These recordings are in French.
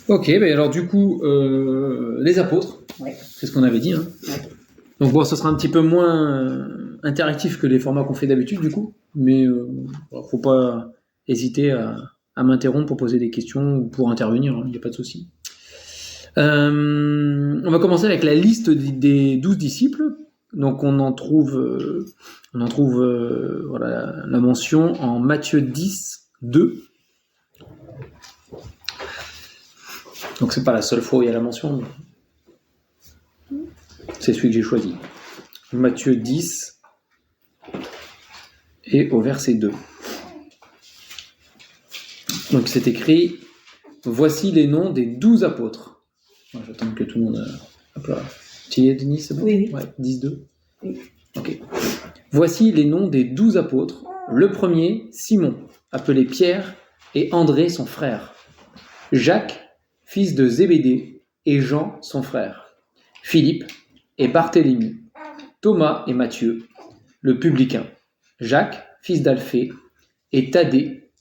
Ok, ben alors du coup, les apôtres, c'est ce qu'on avait dit. Hein. Donc bon, ce sera un petit peu moins interactif que les formats qu'on fait d'habitude du coup, mais faut pas hésiter à m'interrompre pour poser des questions ou pour intervenir, il n'y a pas de souci. On va commencer avec la liste des 12 disciples. Donc on en trouve voilà, la mention en Matthieu 10, 2. Donc c'est pas la seule fois où il y a la mention, mais c'est celui que j'ai choisi. Matthieu 10 et au verset 2. Donc c'est écrit « Voici les noms des 12 apôtres ». J'attends que tout le monde... Hop là. Tu y es, Denis, c'est bon ? Oui. Ouais, 10, 2. Oui. Ok. Voici les noms des 12 apôtres. Le premier, Simon, appelé Pierre, et André, son frère. Jacques, fils de Zébédée, et Jean, son frère. Philippe et Barthélemy. Thomas et Matthieu, le publicain. Jacques, fils d'Alphée, et Thaddée.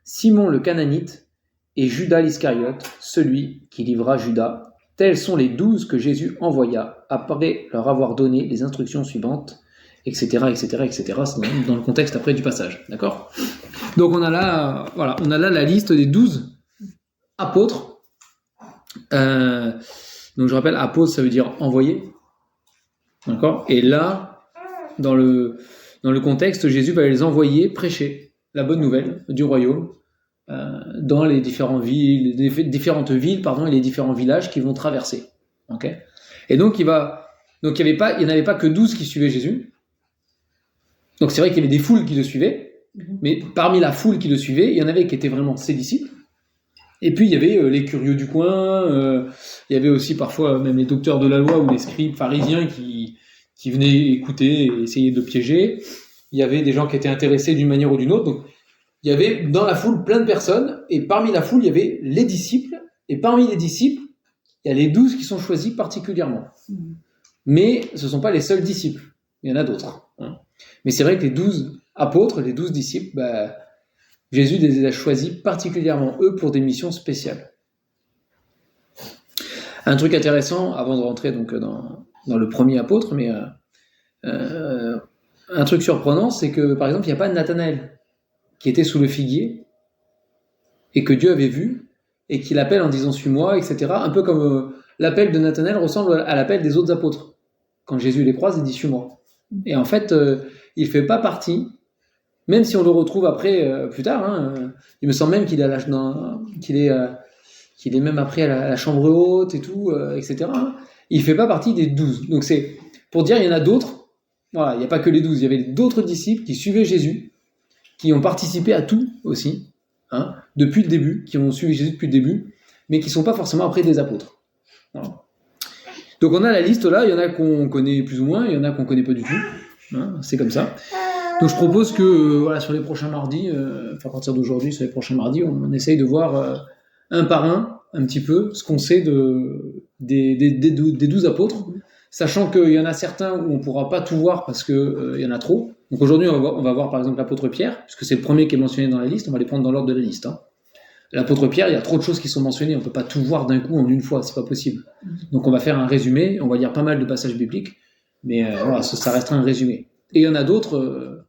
Simon le Cananite, et Judas l'Iscariote, celui qui livra Judas. Tels sont les 12 que Jésus envoya après leur avoir donné les instructions suivantes, etc., etc., etc. C'est dans le contexte après du passage, d'accord ? Donc on a là la liste des 12 apôtres. Donc je rappelle, apôtre, ça veut dire envoyé, d'accord ? Et là, dans le contexte, Jésus va les envoyer prêcher la bonne nouvelle du royaume dans les différentes villes et les différents villages qu'ils vont traverser. Okay ? Et donc il n'y avait pas que 12 qui suivaient Jésus. Donc c'est vrai qu'il y avait des foules qui le suivaient, mais parmi la foule qui le suivait, il y en avait qui étaient vraiment ses disciples. Et puis il y avait les curieux du coin, il y avait aussi parfois même les docteurs de la loi ou les scribes pharisiens qui venaient écouter et essayer de piéger. Il y avait des gens qui étaient intéressés d'une manière ou d'une autre. Donc il y avait dans la foule plein de personnes, et parmi la foule, il y avait les disciples, et parmi les disciples, il y a les 12 qui sont choisis particulièrement. Mais ce ne sont pas les seuls disciples, il y en a d'autres. Hein. Mais c'est vrai que les 12 apôtres, les 12 disciples, Jésus les a choisis particulièrement, eux, pour des missions spéciales. Un truc intéressant, avant de rentrer donc, dans le premier apôtre, mais un truc surprenant, c'est que, par exemple, il n'y a pas de Nathanaël qui était sous le figuier, et que Dieu avait vu, et qui l'appelle en disant « suis-moi », etc. Un peu comme l'appel de Nathanaël ressemble à l'appel des autres apôtres. Quand Jésus les croise, il dit « suis-moi ». Et en fait, il ne fait pas partie, même si on le retrouve après, plus tard, il me semble même qu'il est même après à la chambre haute et tout, etc. Il ne fait pas partie des 12. Donc c'est pour dire, il y en a d'autres, voilà, il n'y a pas que les 12, il y avait d'autres disciples qui suivaient Jésus, qui ont participé à tout aussi, depuis le début, qui ont suivi Jésus depuis le début, mais qui ne sont pas forcément après des apôtres. Voilà. Donc on a la liste là, il y en a qu'on connaît plus ou moins, il y en a qu'on ne connaît pas du tout, c'est comme ça. Donc je propose que sur les prochains mardis, à partir d'aujourd'hui, sur les prochains mardis, on essaye de voir un par un petit peu, ce qu'on sait des 12 apôtres, sachant qu'il y en a certains où on ne pourra pas tout voir parce qu'il y en a trop. Donc aujourd'hui, on va voir par exemple l'apôtre Pierre, puisque c'est le premier qui est mentionné dans la liste, on va les prendre dans l'ordre de la liste. L'apôtre Pierre, il y a trop de choses qui sont mentionnées, on ne peut pas tout voir d'un coup en une fois, c'est pas possible. Donc on va faire un résumé, on va lire pas mal de passages bibliques, mais ça restera un résumé. Et il y en a d'autres,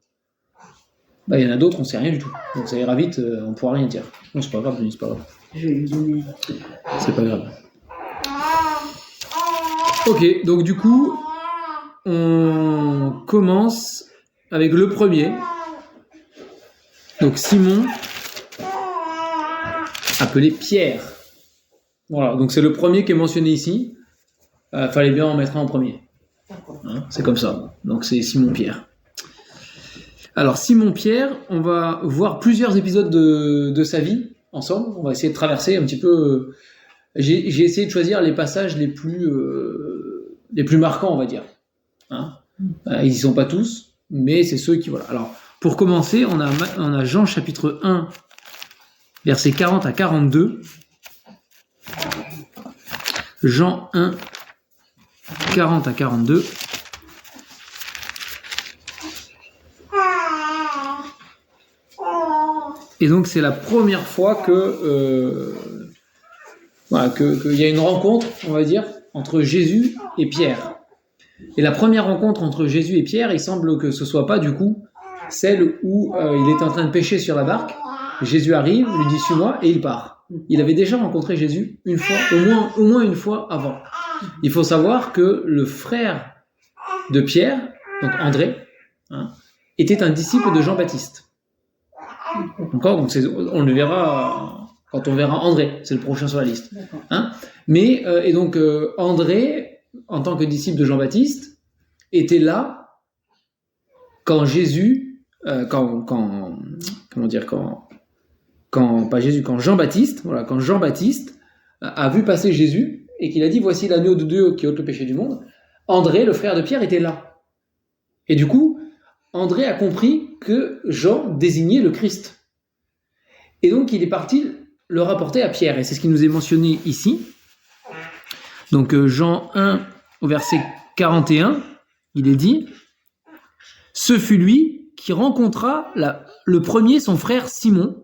on ne sait rien du tout. Donc ça ira vite, on ne pourra rien dire. Non, c'est pas grave, Denis, c'est pas grave. Je vais lui donner. C'est pas grave. Ok, donc du coup, on commence avec le premier. Donc Simon, appelé Pierre. Voilà, donc c'est le premier qui est mentionné ici. Fallait bien en mettre un en premier. C'est comme ça. Donc c'est Simon-Pierre. Alors Simon-Pierre, on va voir plusieurs épisodes de sa vie ensemble. On va essayer de traverser un petit peu. J'ai essayé de choisir les passages les plus marquants, on va dire. Ils y sont pas tous, mais c'est ceux qui voilà. Alors pour commencer, on a Jean chapitre 1, versets 40 à 42. Jean 1, 40 à 42. Et donc c'est la première fois que voilà, qu'il y a une rencontre, on va dire, entre Jésus et Pierre. Et la première rencontre entre Jésus et Pierre, il semble que ce soit pas du coup celle où il est en train de pêcher sur la barque. Jésus arrive, lui dit suis-moi et il part. Il avait déjà rencontré Jésus une fois, au moins une fois avant. Il faut savoir que le frère de Pierre, donc André, était un disciple de Jean-Baptiste. D'accord, donc on le verra quand on verra André, c'est le prochain sur la liste. Mais et donc André, en tant que disciple de Jean-Baptiste, était là quand Jésus, quand Jean-Baptiste, voilà, quand Jean-Baptiste a vu passer Jésus et qu'il a dit voici l'agneau de Dieu qui ôte le péché du monde. André, le frère de Pierre, était là. Et du coup, André a compris que Jean désignait le Christ. Et donc, il est parti le rapporter à Pierre. Et c'est ce qui nous est mentionné ici. Donc, Jean 1, au verset 41, il est dit « Ce fut lui qui rencontra le premier son frère Simon,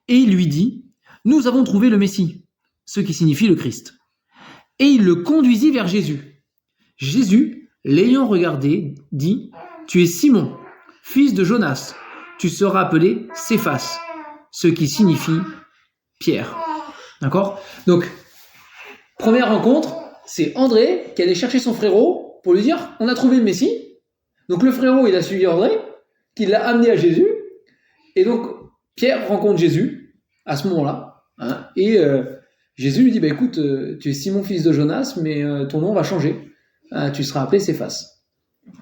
et il lui dit « Nous avons trouvé le Messie », ce qui signifie le Christ. Et il le conduisit vers Jésus. Jésus, l'ayant regardé, dit « Tu es Simon, fils de Jonas, tu seras appelé Céphas, ce qui signifie Pierre. » D'accord ? Donc, première rencontre, c'est André qui allait chercher son frérot pour lui dire « On a trouvé le Messie ». Donc le frérot, il a suivi André, qui l'a amené à Jésus. Et donc, Pierre rencontre Jésus à ce moment-là. Et Jésus lui dit « Écoute, tu es Simon, fils de Jonas, mais ton nom va changer. Tu seras appelé Céphas,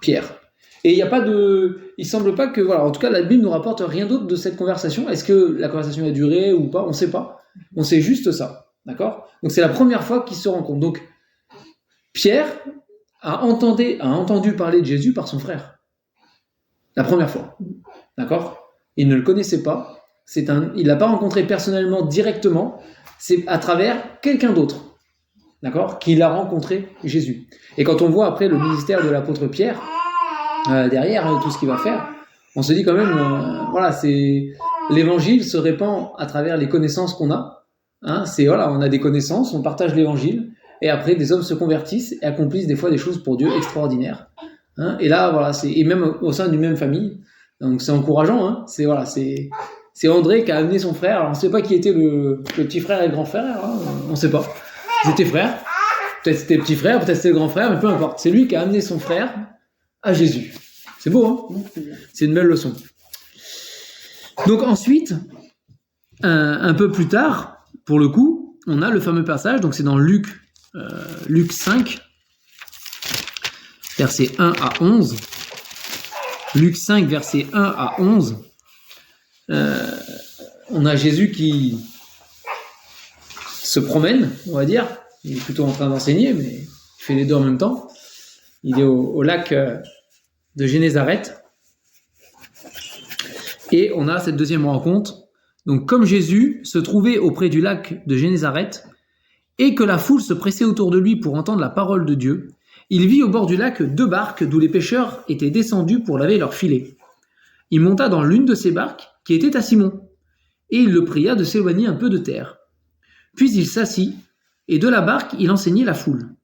Pierre. » Et il semble pas que, voilà, en tout cas, la Bible ne nous rapporte rien d'autre de cette conversation. Est-ce que la conversation a duré ou pas ? On ne sait pas. On sait juste ça, d'accord ? Donc c'est la première fois qu'ils se rencontrent. Donc Pierre a entendu parler de Jésus par son frère. La première fois, d'accord ? Il ne le connaissait pas. Il l'a pas rencontré personnellement, directement. C'est à travers quelqu'un d'autre, d'accord ? Qu'il a rencontré Jésus. Et quand on voit après le ministère de l'apôtre Pierre, derrière tout ce qu'il va faire, on se dit quand même, voilà, l'évangile se répand à travers les connaissances qu'on a. On a des connaissances, on partage l'évangile, et après des hommes se convertissent et accomplissent des fois des choses pour Dieu extraordinaires. Et là, voilà, et même au sein d'une même famille, donc c'est encourageant. C'est André qui a amené son frère. Alors, on ne sait pas qui était le petit frère et le grand frère. On ne sait pas. Ils étaient frères. Peut-être c'était le petit frère, peut-être c'était le grand frère, mais peu importe. C'est lui qui a amené son frère à Jésus. C'est beau, C'est une belle leçon. Donc ensuite, un peu plus tard, pour le coup, on a le fameux passage, donc c'est dans Luc 5, versets 1 à 11. Luc 5, versets 1 à 11. On a Jésus qui se promène, on va dire. Il est plutôt en train d'enseigner, mais il fait les deux en même temps. Il est au lac de Génézareth. Et on a cette deuxième rencontre. Donc, comme Jésus se trouvait auprès du lac de Génézareth et que la foule se pressait autour de lui pour entendre la parole de Dieu, il vit au bord du lac 2 barques d'où les pêcheurs étaient descendus pour laver leurs filets. Il monta dans l'une de ces barques qui était à Simon et il le pria de s'éloigner un peu de terre. Puis il s'assit et de la barque il enseignait la foule.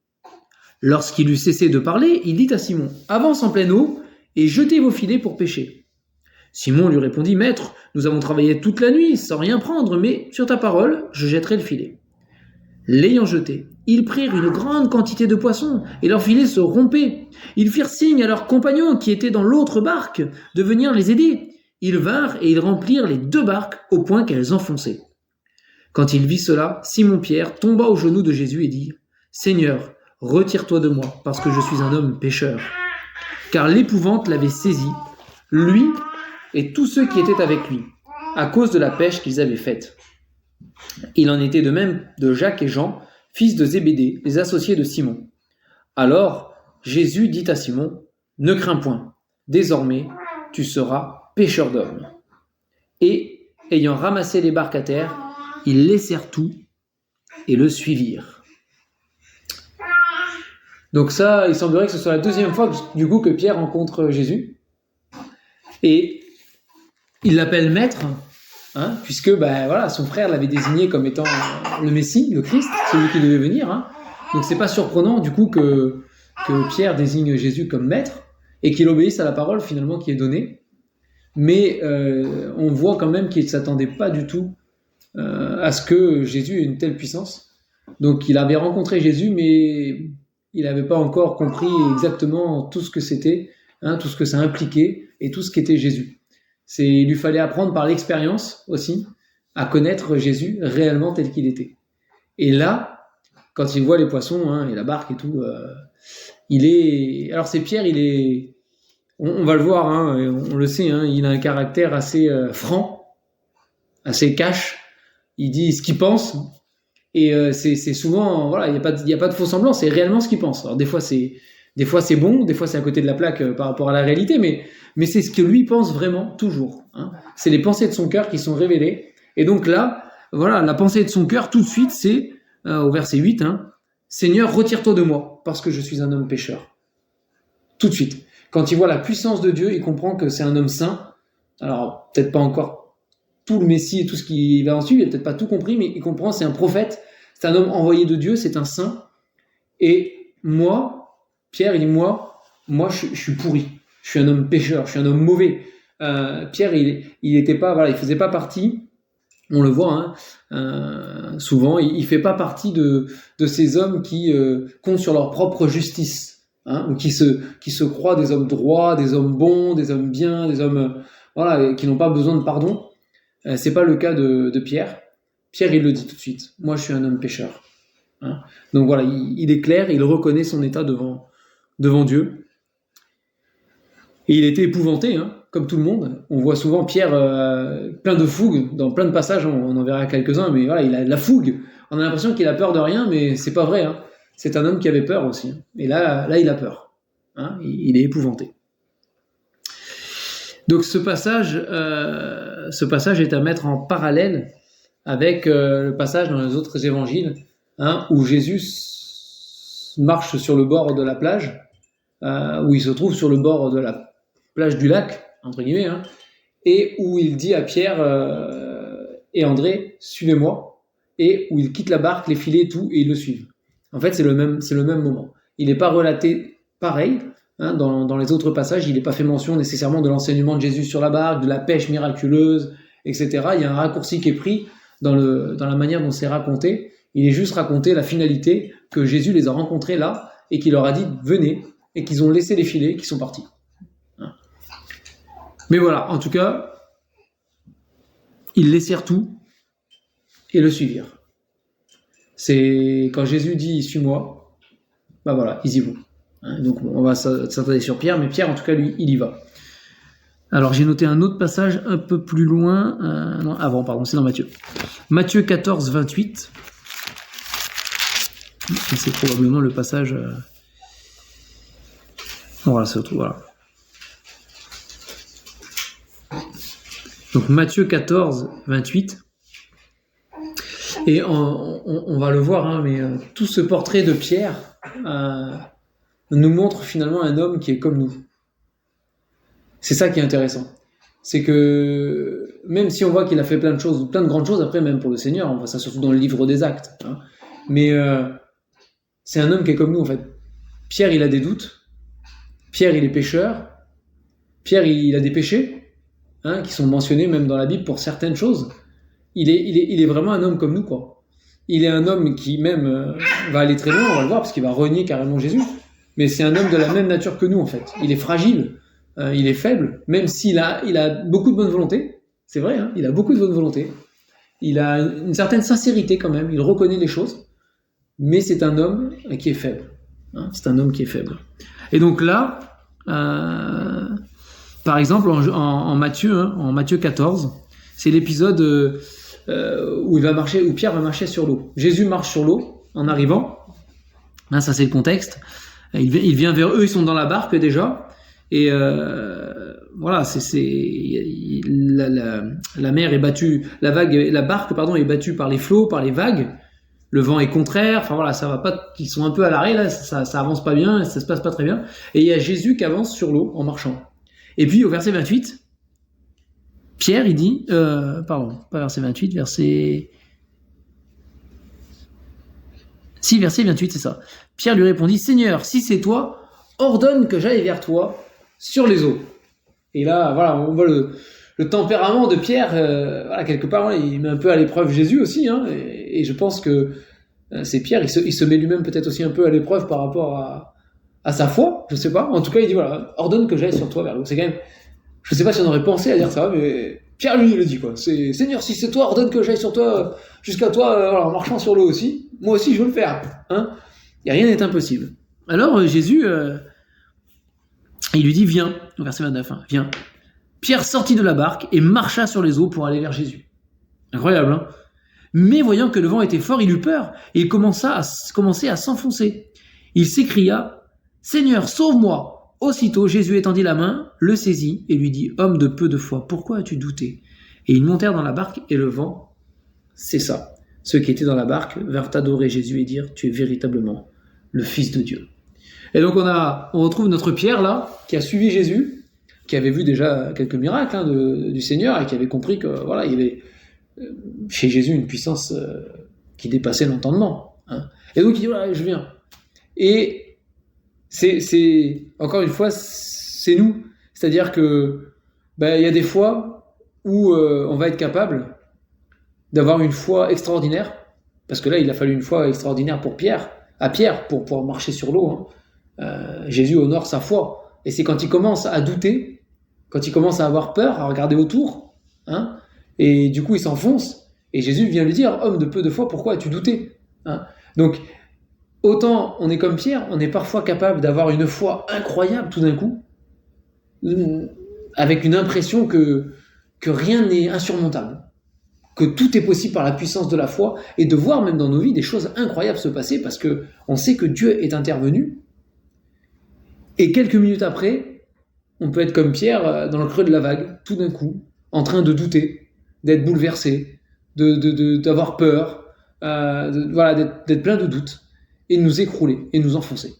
Lorsqu'il eut cessé de parler, il dit à Simon « Avance en pleine eau et jetez vos filets pour pêcher. » Simon lui répondit « Maître, nous avons travaillé toute la nuit sans rien prendre, mais sur ta parole, je jetterai le filet. » L'ayant jeté, ils prirent une grande quantité de poissons et leurs filets se rompaient. Ils firent signe à leurs compagnons qui étaient dans l'autre barque de venir les aider. Ils vinrent et ils remplirent les 2 barques au point qu'elles enfonçaient. Quand il vit cela, Simon-Pierre tomba aux genoux de Jésus et dit « Seigneur, retire-toi de moi, parce que je suis un homme pécheur. » Car l'épouvante l'avait saisi, lui et tous ceux qui étaient avec lui, à cause de la pêche qu'ils avaient faite. Il en était de même de Jacques et Jean, fils de Zébédée, les associés de Simon. Alors Jésus dit à Simon, « Ne crains point, désormais tu seras pêcheur d'hommes. » Et, ayant ramassé les barques à terre, ils laissèrent tout et le suivirent. Donc ça, il semblerait que ce soit la deuxième fois du coup que Pierre rencontre Jésus. Et il l'appelle maître, puisque voilà, son frère l'avait désigné comme étant le Messie, le Christ, celui qui devait venir. Donc c'est pas surprenant du coup que Pierre désigne Jésus comme maître et qu'il obéisse à la parole finalement qui est donnée. Mais on voit quand même qu'il ne s'attendait pas du tout à ce que Jésus ait une telle puissance. Donc il avait rencontré Jésus, mais il n'avait pas encore compris exactement tout ce que c'était, tout ce que ça impliquait et tout ce qu'était Jésus. Il lui fallait apprendre par l'expérience aussi à connaître Jésus réellement tel qu'il était. Et là, quand il voit les poissons et la barque et tout, alors c'est Pierre, on va le voir, on le sait, il a un caractère assez franc, assez cash. Il dit ce qu'il pense, et c'est souvent, voilà, il y a pas de faux semblant, c'est réellement ce qu'il pense. Alors des fois c'est bon, des fois c'est à côté de la plaque par rapport à la réalité, mais c'est ce que lui pense vraiment toujours. C'est les pensées de son cœur qui sont révélées. Et donc là, voilà, la pensée de son cœur tout de suite, c'est au verset 8, Seigneur, retire-toi de moi, parce que je suis un homme pécheur. Tout de suite. Quand il voit la puissance de Dieu, il comprend que c'est un homme saint. Alors, peut-être pas encore tout le Messie et tout ce qui va en suivre, il n'a peut-être pas tout compris, mais il comprend, c'est un prophète, c'est un homme envoyé de Dieu, c'est un saint. Et moi, Pierre, il dit, moi, je suis pourri. Je suis un homme pécheur, je suis un homme mauvais. Pierre, il était pas, voilà, il faisait pas partie, on le voit, souvent, il fait pas partie de ces hommes qui comptent sur leur propre justice, ou qui se croient des hommes droits, des hommes bons, des hommes bien, des hommes qui n'ont pas besoin de pardon. C'est pas le cas de Pierre. Pierre, il le dit tout de suite. Moi, je suis un homme pécheur. Donc voilà, il est clair, il reconnaît son état devant Dieu. Et il était épouvanté, comme tout le monde. On voit souvent Pierre plein de fougue dans plein de passages. On en verra quelques-uns, mais voilà, il a de la fougue. On a l'impression qu'il a peur de rien, mais c'est pas vrai. C'est un homme qui avait peur aussi. Et là, il a peur. Il est épouvanté. Donc ce passage est à mettre en parallèle avec le passage dans les autres évangiles, où Jésus marche sur le bord de la plage, où il se trouve sur le bord de la plage du lac, entre guillemets, et où il dit à Pierre et André, suivez-moi, et où il quitte la barque, les filets et tout, et ils le suivent. En fait, c'est le même moment. Il n'est pas relaté pareil. Dans les autres passages, il n'est pas fait mention nécessairement de l'enseignement de Jésus sur la barque, de la pêche miraculeuse, etc. Il y a un raccourci qui est pris dans la manière dont c'est raconté. Il est juste raconté la finalité, que Jésus les a rencontrés là, et qu'il leur a dit « venez », et qu'ils ont laissé les filets, qu'ils sont partis. Mais voilà, en tout cas, ils laissèrent tout et le suivirent. C'est quand Jésus dit « suis-moi », voilà, ils y vont. Donc on va s'attarder sur Pierre, mais Pierre en tout cas lui il y va. Alors j'ai noté un autre passage un peu plus loin, c'est dans Matthieu. Matthieu 14, 28. C'est probablement le passage. Voilà, c'est autre. Voilà. Donc Matthieu 14, 28. Et on va le voir, mais tout ce portrait de Pierre nous montre finalement un homme qui est comme nous. C'est ça qui est intéressant. C'est que même si on voit qu'il a fait plein de choses, plein de grandes choses, après même pour le Seigneur, on voit ça surtout dans le livre des Actes, mais c'est un homme qui est comme nous en fait. Pierre, il a des doutes. Pierre, il est pécheur. Pierre, il a des péchés qui sont mentionnés même dans la Bible pour certaines choses. Il est vraiment un homme comme nous, quoi. Il est un homme qui même va aller très loin, on va le voir, parce qu'il va renier carrément Jésus. Mais c'est un homme de la même nature que nous, en fait. Il est fragile, il est faible, même s'il a beaucoup de bonne volonté. C'est vrai, il a beaucoup de bonne volonté. Il a une certaine sincérité quand même, il reconnaît les choses. Mais c'est un homme qui est faible. C'est un homme qui est faible. Et donc là, par exemple, en Matthieu 14, c'est l'épisode où Pierre va marcher sur l'eau. Jésus marche sur l'eau en arrivant. Ça c'est le contexte. Il vient vers eux, ils sont dans la barque déjà, et voilà, la mer est battue, la barque est battue par les flots, par les vagues. Le vent est contraire, enfin voilà, ça va pas, ils sont un peu à l'arrêt là, ça avance pas bien, ça se passe pas très bien. Et il y a Jésus qui avance sur l'eau en marchant. Et puis au verset 28, Pierre, il dit, pardon, pas verset 28, verset 28, c'est ça. Pierre lui répondit, Seigneur, si c'est toi, ordonne que j'aille vers toi sur les eaux. Et là, voilà, on voit le tempérament de Pierre, voilà, quelque part, il met un peu à l'épreuve Jésus aussi, hein, et je pense que c'est Pierre, il se met lui-même peut-être aussi un peu à l'épreuve par rapport à sa foi, je sais pas. En tout cas, il dit, voilà, ordonne que j'aille sur toi vers l'eau. C'est quand même, je sais pas si on aurait pensé à dire ça, mais Pierre lui, il le dit, quoi. C'est, Seigneur, si c'est toi, ordonne que j'aille sur toi, jusqu'à toi, voilà, en marchant sur l'eau aussi. Moi aussi, je veux le faire, hein. Et rien n'est impossible. Alors, Jésus, il lui dit, viens, au verset 29, hein, viens. Pierre sortit de la barque et marcha sur les eaux pour aller vers Jésus. Incroyable, hein. Mais voyant que le vent était fort, il eut peur et il commençait à s'enfoncer. Il s'écria, Seigneur, sauve-moi. Aussitôt, Jésus étendit la main, le saisit et lui dit, homme de peu de foi, pourquoi as-tu douté? Et ils montèrent dans la barque et le vent cessa. Ceux qui étaient dans la barque vinrent adorer Jésus et dire, tu es véritablement le Fils de Dieu. Et donc on retrouve notre Pierre là, qui a suivi Jésus, qui avait vu déjà quelques miracles, hein, du Seigneur et qui avait compris que voilà, il y avait chez Jésus une puissance qui dépassait l'entendement, hein. Et donc il dit, voilà, je viens. Et c'est encore une fois, c'est nous. C'est-à-dire que il y a des fois où on va être capable d'avoir une foi extraordinaire, parce que là, il a fallu une foi extraordinaire pour Pierre pour pouvoir marcher sur l'eau, hein. Jésus honore sa foi. Et c'est quand il commence à douter, quand il commence à avoir peur, à regarder autour, hein, et du coup, il s'enfonce, et Jésus vient lui dire, homme de peu de foi, pourquoi as-tu douté, hein? Donc, autant on est comme Pierre, on est parfois capable d'avoir une foi incroyable tout d'un coup, avec une impression que rien n'est insurmontable, que tout est possible par la puissance de la foi, et de voir même dans nos vies des choses incroyables se passer, parce que on sait que Dieu est intervenu, et quelques minutes après, on peut être comme Pierre dans le creux de la vague, tout d'un coup, en train de douter, d'être bouleversé, d'avoir peur, voilà, d'être plein de doutes, et de nous écrouler, et de nous enfoncer.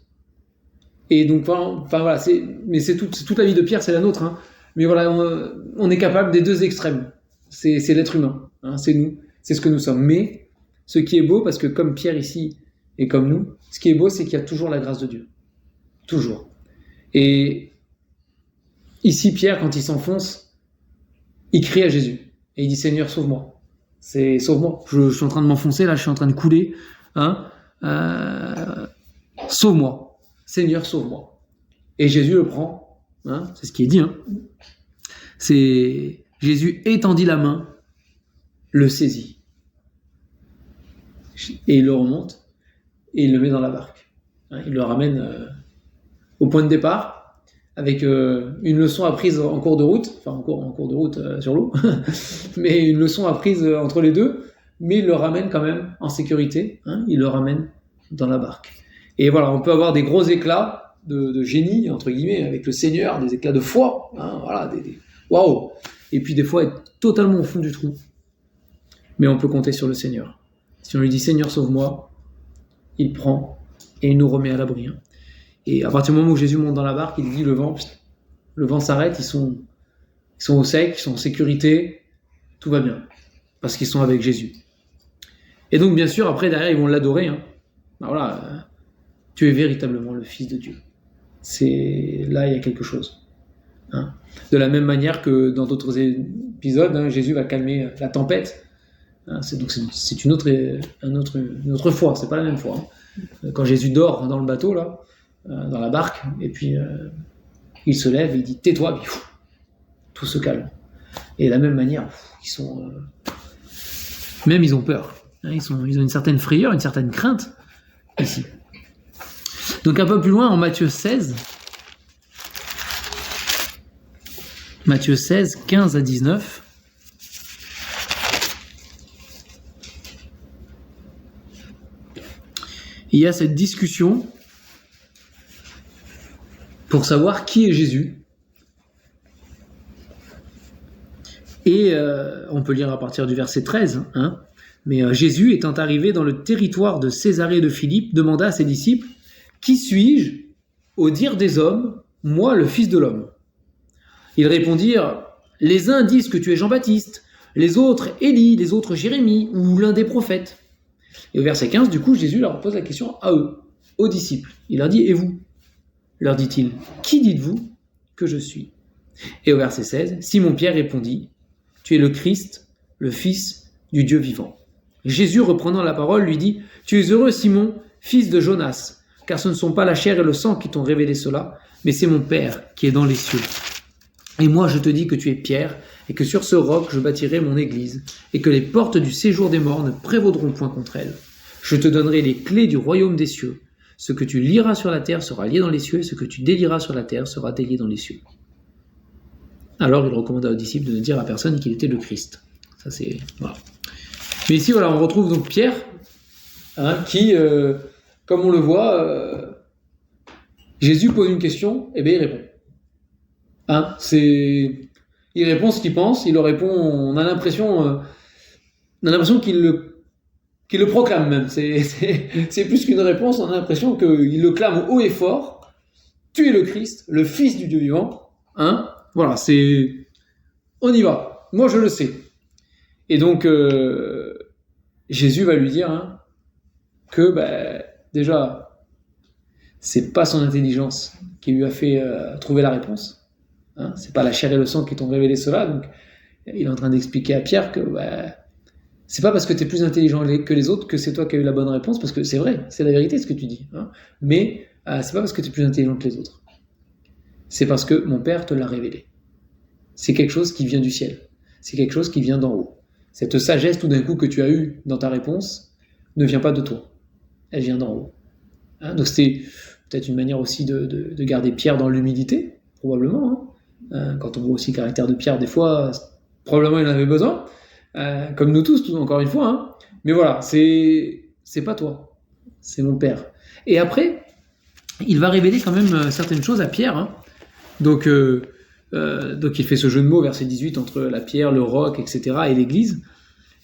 Et donc, voilà, c'est toute la vie de Pierre, c'est la nôtre, hein. Mais voilà, on est capable des deux extrêmes. C'est l'être humain, hein, c'est nous, c'est ce que nous sommes. Mais ce qui est beau, parce que comme Pierre ici, et comme nous, ce qui est beau, c'est qu'il y a toujours la grâce de Dieu. Toujours. Et ici, Pierre, quand il s'enfonce, il crie à Jésus. Et il dit, Seigneur, sauve-moi. Sauve-moi. Je suis en train de m'enfoncer, là, je suis en train de couler. Hein, sauve-moi. Seigneur, sauve-moi. Et Jésus le prend. Hein, c'est ce qui est dit. Hein. C'est Jésus étendit la main, le saisit. Et il le remonte. Et il le met dans la barque. Hein, il le ramène au point de départ, avec une leçon apprise en cours de route, enfin en cours de route sur l'eau, mais une leçon apprise entre les deux, mais il le ramène quand même en sécurité, hein, il le ramène dans la barque. Et voilà, on peut avoir des gros éclats de génie, entre guillemets, avec le Seigneur, des éclats de foi, hein, voilà, waouh. Et puis des fois être totalement au fond du trou. Mais on peut compter sur le Seigneur. Si on lui dit Seigneur, sauve-moi, il prend et il nous remet à l'abri. Hein. Et à partir du moment où Jésus monte dans la barque, il dit le vent s'arrête, ils sont au sec, ils sont en sécurité, tout va bien, parce qu'ils sont avec Jésus. Et donc bien sûr, après derrière, ils vont l'adorer. Hein. Ben voilà, tu es véritablement le Fils de Dieu. Là, il y a quelque chose. Hein. De la même manière que dans d'autres épisodes, hein, Jésus va calmer la tempête. Hein, c'est une autre foi, c'est pas la même foi. Hein. Quand Jésus dort dans le bateau là. Dans la barque, et puis il se lève et il dit tais-toi, puis tout se calme. Et de la même manière, ils sont même ils ont peur, hein, ils ont une certaine frayeur, une certaine crainte ici. Donc un peu plus loin en Matthieu 16, 15 à 19. Il y a cette discussion pour savoir qui est Jésus. Et on peut lire à partir du verset 13. Hein, mais Jésus, étant arrivé dans le territoire de Césarée de Philippe, demanda à ses disciples, « Qui suis-je au dire des hommes, moi le Fils de l'homme ?» Ils répondirent, Les uns disent que tu es Jean-Baptiste, les autres Élie, les autres Jérémie ou l'un des prophètes. Et au verset 15, du coup, Jésus leur pose la question à eux, aux disciples. Il leur dit, et vous ? Leur dit-il, qui dites-vous que je suis ? Et au verset 16, Simon-Pierre répondit, tu es le Christ, le Fils du Dieu vivant. Jésus, reprenant la parole, lui dit, tu es heureux, Simon, fils de Jonas, car ce ne sont pas la chair et le sang qui t'ont révélé cela, mais c'est mon Père qui est dans les cieux. Et moi, je te dis que tu es Pierre, et que sur ce roc, je bâtirai mon église, et que les portes du séjour des morts ne prévaudront point contre elle. Je te donnerai les clés du royaume des cieux. Ce que tu lieras sur la terre sera lié dans les cieux, et ce que tu délieras sur la terre sera délié dans les cieux. Alors, il recommanda aux disciples de ne dire à personne qu'il était le Christ. Ça, c'est... Voilà. Mais ici, voilà, on retrouve donc Pierre, qui, comme on le voit, Jésus pose une question, et bien il répond. Il répond ce qu'il pense, il le répond, on a l'impression qu'il le proclame même. C'est plus qu'une réponse, on a l'impression qu'il le clame haut et fort. Tu es le Christ, le Fils du Dieu vivant. Voilà, on y va. Moi, je le sais. Et donc, Jésus va lui dire que, déjà, c'est pas son intelligence qui lui a fait trouver la réponse. C'est pas la chair et le sang qui t'ont révélé cela. Donc, il est en train d'expliquer à Pierre que c'est pas parce que tu es plus intelligent que les autres que c'est toi qui as eu la bonne réponse, parce que c'est vrai, c'est la vérité ce que tu dis. Mais c'est pas parce que tu es plus intelligent que les autres. C'est parce que mon Père te l'a révélé. C'est quelque chose qui vient du ciel. C'est quelque chose qui vient d'en haut. Cette sagesse tout d'un coup que tu as eue dans ta réponse ne vient pas de toi. Elle vient d'en haut. Donc c'était peut-être une manière aussi de garder Pierre dans l'humilité, probablement. Quand on voit aussi le caractère de Pierre, des fois, probablement il en avait besoin. Comme nous tous, encore une fois. Mais voilà, c'est pas toi. C'est mon Père. Et après, il va révéler quand même certaines choses à Pierre. Donc il fait ce jeu de mots, verset 18, entre la pierre, le roc, etc., et l'église.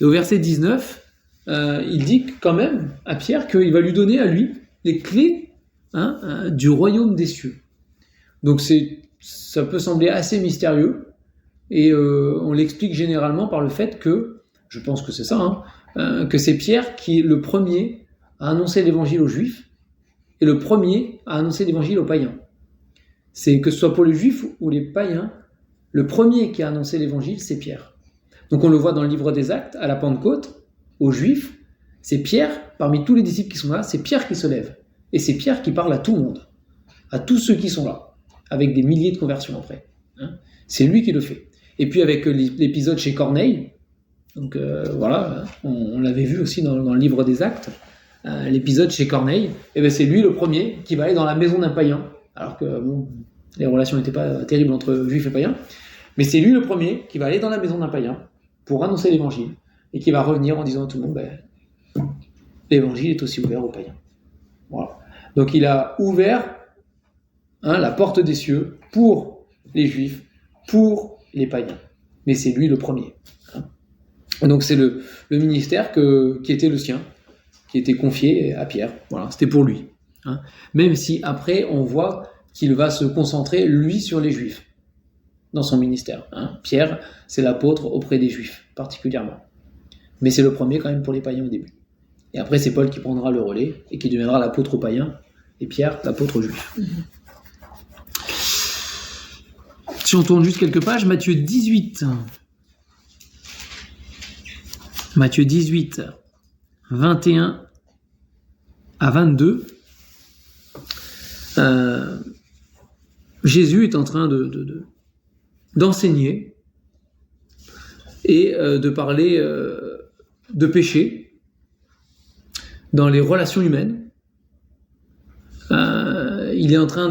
Et au verset 19, il dit quand même à Pierre qu'il va lui donner à lui les clés du royaume des cieux. Donc ça peut sembler assez mystérieux, et on l'explique généralement par le fait que, je pense que c'est ça, que c'est Pierre qui est le premier à annoncer l'évangile aux Juifs, et le premier à annoncer l'évangile aux païens. C'est que ce soit pour les Juifs ou les païens, le premier qui a annoncé l'évangile, c'est Pierre. Donc on le voit dans le livre des Actes, à la Pentecôte, aux Juifs, c'est Pierre, parmi tous les disciples qui sont là, c'est Pierre qui se lève. Et c'est Pierre qui parle à tout le monde, à tous ceux qui sont là, avec des milliers de conversions après. C'est lui qui le fait. Et puis avec l'épisode chez Corneille, donc voilà, on l'avait vu aussi dans le livre des Actes, l'épisode chez Corneille, et c'est lui le premier qui va aller dans la maison d'un païen, alors que les relations n'étaient pas terribles entre juifs et païens, mais c'est lui le premier qui va aller dans la maison d'un païen pour annoncer l'évangile, et qui va revenir en disant à tout le monde, l'évangile est aussi ouvert aux païens. Voilà. Donc il a ouvert la porte des cieux pour les juifs, pour les païens. Mais c'est lui le premier. Donc c'est le ministère qui était le sien, qui était confié à Pierre. Voilà, c'était pour lui. Même si après on voit qu'il va se concentrer lui sur les juifs dans son ministère. Pierre, c'est l'apôtre auprès des juifs particulièrement. Mais c'est le premier quand même pour les païens au début. Et après c'est Paul qui prendra le relais et qui deviendra l'apôtre aux païens, et Pierre l'apôtre aux juifs. Si on tourne juste quelques pages, Matthieu 18. Matthieu 18, 21 à 22. Jésus est en train d'enseigner et de parler de péché dans les relations humaines. Il est en train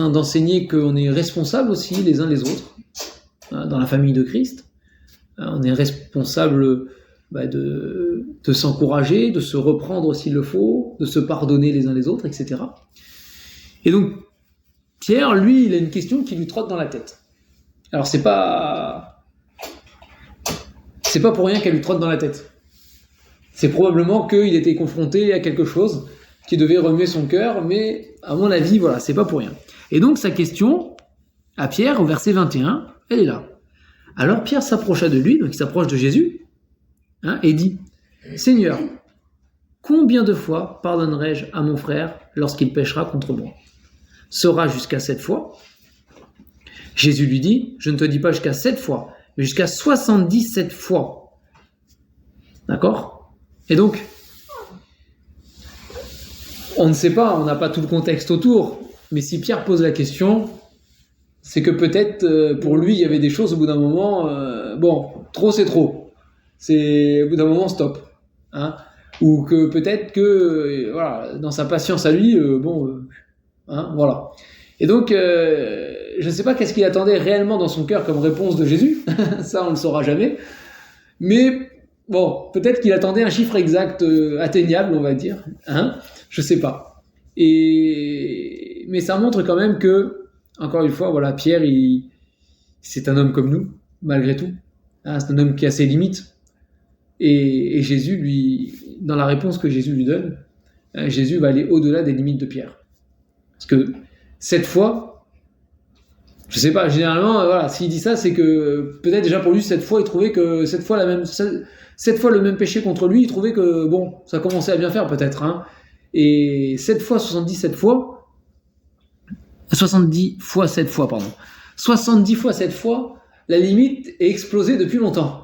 d'enseigner qu'on est responsable aussi les uns les autres dans la famille de Christ. On est responsable de s'encourager, de se reprendre s'il le faut, de se pardonner les uns les autres, etc. Et donc, Pierre, lui, il a une question qui lui trotte dans la tête. Alors, c'est pas pour rien qu'elle lui trotte dans la tête. C'est probablement qu'il était confronté à quelque chose qui devait remuer son cœur, mais à mon avis, voilà, c'est pas pour rien. Et donc, sa question, à Pierre, au verset 21, elle est là. Alors Pierre s'approcha de lui, donc il s'approche de Jésus, et dit, Seigneur, combien de fois pardonnerai-je à mon frère lorsqu'il péchera contre moi? Sera jusqu'à 7 fois? Jésus lui dit, je ne te dis pas jusqu'à 7 fois, mais jusqu'à 77 fois. D'accord? Et donc, on ne sait pas, on n'a pas tout le contexte autour, mais si Pierre pose la question, c'est que peut-être pour lui, il y avait des choses au bout d'un moment, trop c'est trop. C'est au bout d'un moment, stop. Ou que peut-être que, dans sa patience à lui, voilà. Et donc, je ne sais pas qu'est-ce qu'il attendait réellement dans son cœur comme réponse de Jésus, ça on ne le saura jamais, mais bon, peut-être qu'il attendait un chiffre exact atteignable, on va dire, je sais pas. Mais ça montre quand même que, encore une fois, voilà, Pierre, c'est un homme comme nous, malgré tout. C'est un homme qui a ses limites. Et Jésus, lui, dans la réponse que Jésus lui donne, Jésus va aller au-delà des limites de Pierre. Parce que cette fois, je sais pas, généralement, s'il dit ça, c'est que peut-être déjà pour lui, cette fois, il trouvait que cette fois le même péché contre lui, il trouvait que, ça commençait à bien faire peut-être. Et 7 fois, 70 fois 7 fois, la limite est explosée depuis longtemps.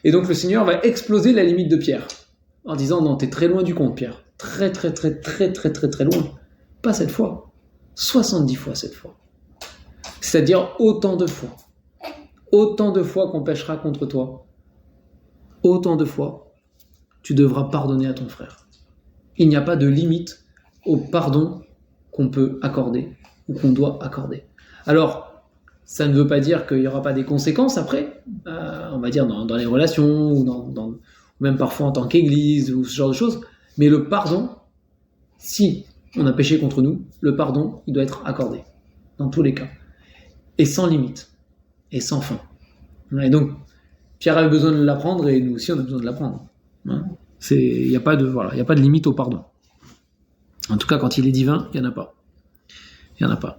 Et donc le Seigneur va exploser la limite de Pierre en disant non, t'es très loin du compte, Pierre, très très très très très très très loin, pas 7 fois, 70 fois 7 fois, c'est-à-dire autant de fois qu'on péchera contre toi, autant de fois tu devras pardonner à ton frère. Il n'y a pas de limite au pardon qu'on peut accorder ou qu'on doit accorder. Alors ça ne veut pas dire qu'il n'y aura pas des conséquences après, on va dire dans les relations, ou même parfois en tant qu'église, ou ce genre de choses. Mais le pardon, si on a péché contre nous, le pardon, il doit être accordé, dans tous les cas. Et sans limite, et sans fin. Et donc, Pierre avait besoin de l'apprendre, et nous aussi on a besoin de l'apprendre. Il n'y a pas de limite au pardon. En tout cas, quand il est divin, il n'y en a pas. Il n'y en a pas.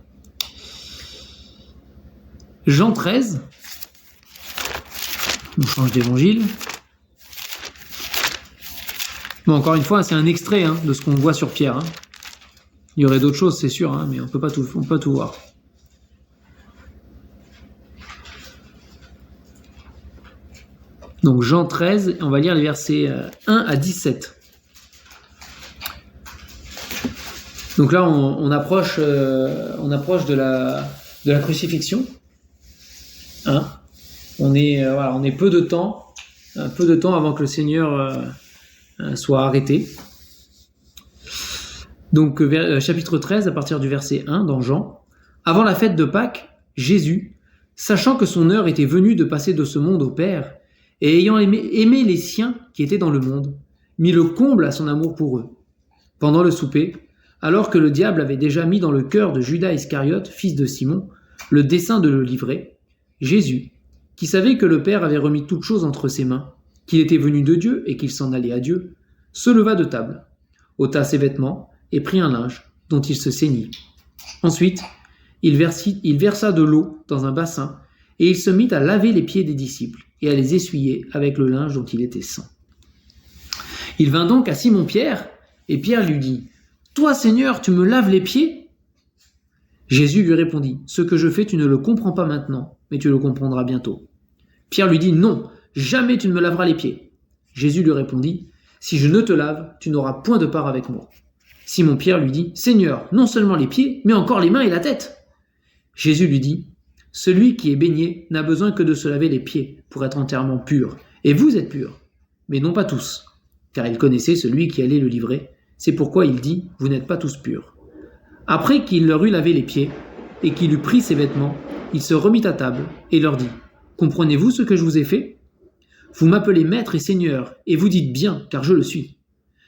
Jean 13, on change d'évangile. Bon, encore une fois, c'est un extrait de ce qu'on voit sur Pierre. Il y aurait d'autres choses, c'est sûr, mais on peut pas tout voir. Donc Jean 13, on va lire les versets 1 à 17. Donc là, on approche de la crucifixion. On est peu de temps avant que le Seigneur soit arrêté. Donc chapitre 13 à partir du verset 1 dans Jean. Avant la fête de Pâques, Jésus, sachant que son heure était venue de passer de ce monde au Père, et ayant aimé les siens qui étaient dans le monde, mit le comble à son amour pour eux. Pendant le souper, alors que le diable avait déjà mis dans le cœur de Judas Iscariote, fils de Simon, le dessein de le livrer, Jésus, qui savait que le Père avait remis toutes choses entre ses mains, qu'il était venu de Dieu et qu'il s'en allait à Dieu, se leva de table, ôta ses vêtements et prit un linge dont il se ceignit. Ensuite, il versa de l'eau dans un bassin et il se mit à laver les pieds des disciples et à les essuyer avec le linge dont il était saint. Il vint donc à Simon-Pierre et Pierre lui dit « Toi, Seigneur, tu me laves les pieds ?» Jésus lui répondit « Ce que je fais, tu ne le comprends pas maintenant, mais tu le comprendras bientôt. » Pierre lui dit « Non, jamais tu ne me laveras les pieds. » Jésus lui répondit « Si je ne te lave, tu n'auras point de part avec moi. » Simon-Pierre lui dit « Seigneur, non seulement les pieds, mais encore les mains et la tête. » Jésus lui dit « Celui qui est baigné n'a besoin que de se laver les pieds pour être entièrement pur. Et vous êtes purs, mais non pas tous. » Car il connaissait celui qui allait le livrer. C'est pourquoi il dit « Vous n'êtes pas tous purs. » Après qu'il leur eut lavé les pieds et qu'il eut pris ses vêtements, il se remit à table et leur dit « Comprenez-vous ce que je vous ai fait ? Vous m'appelez maître et seigneur, et vous dites bien, car je le suis.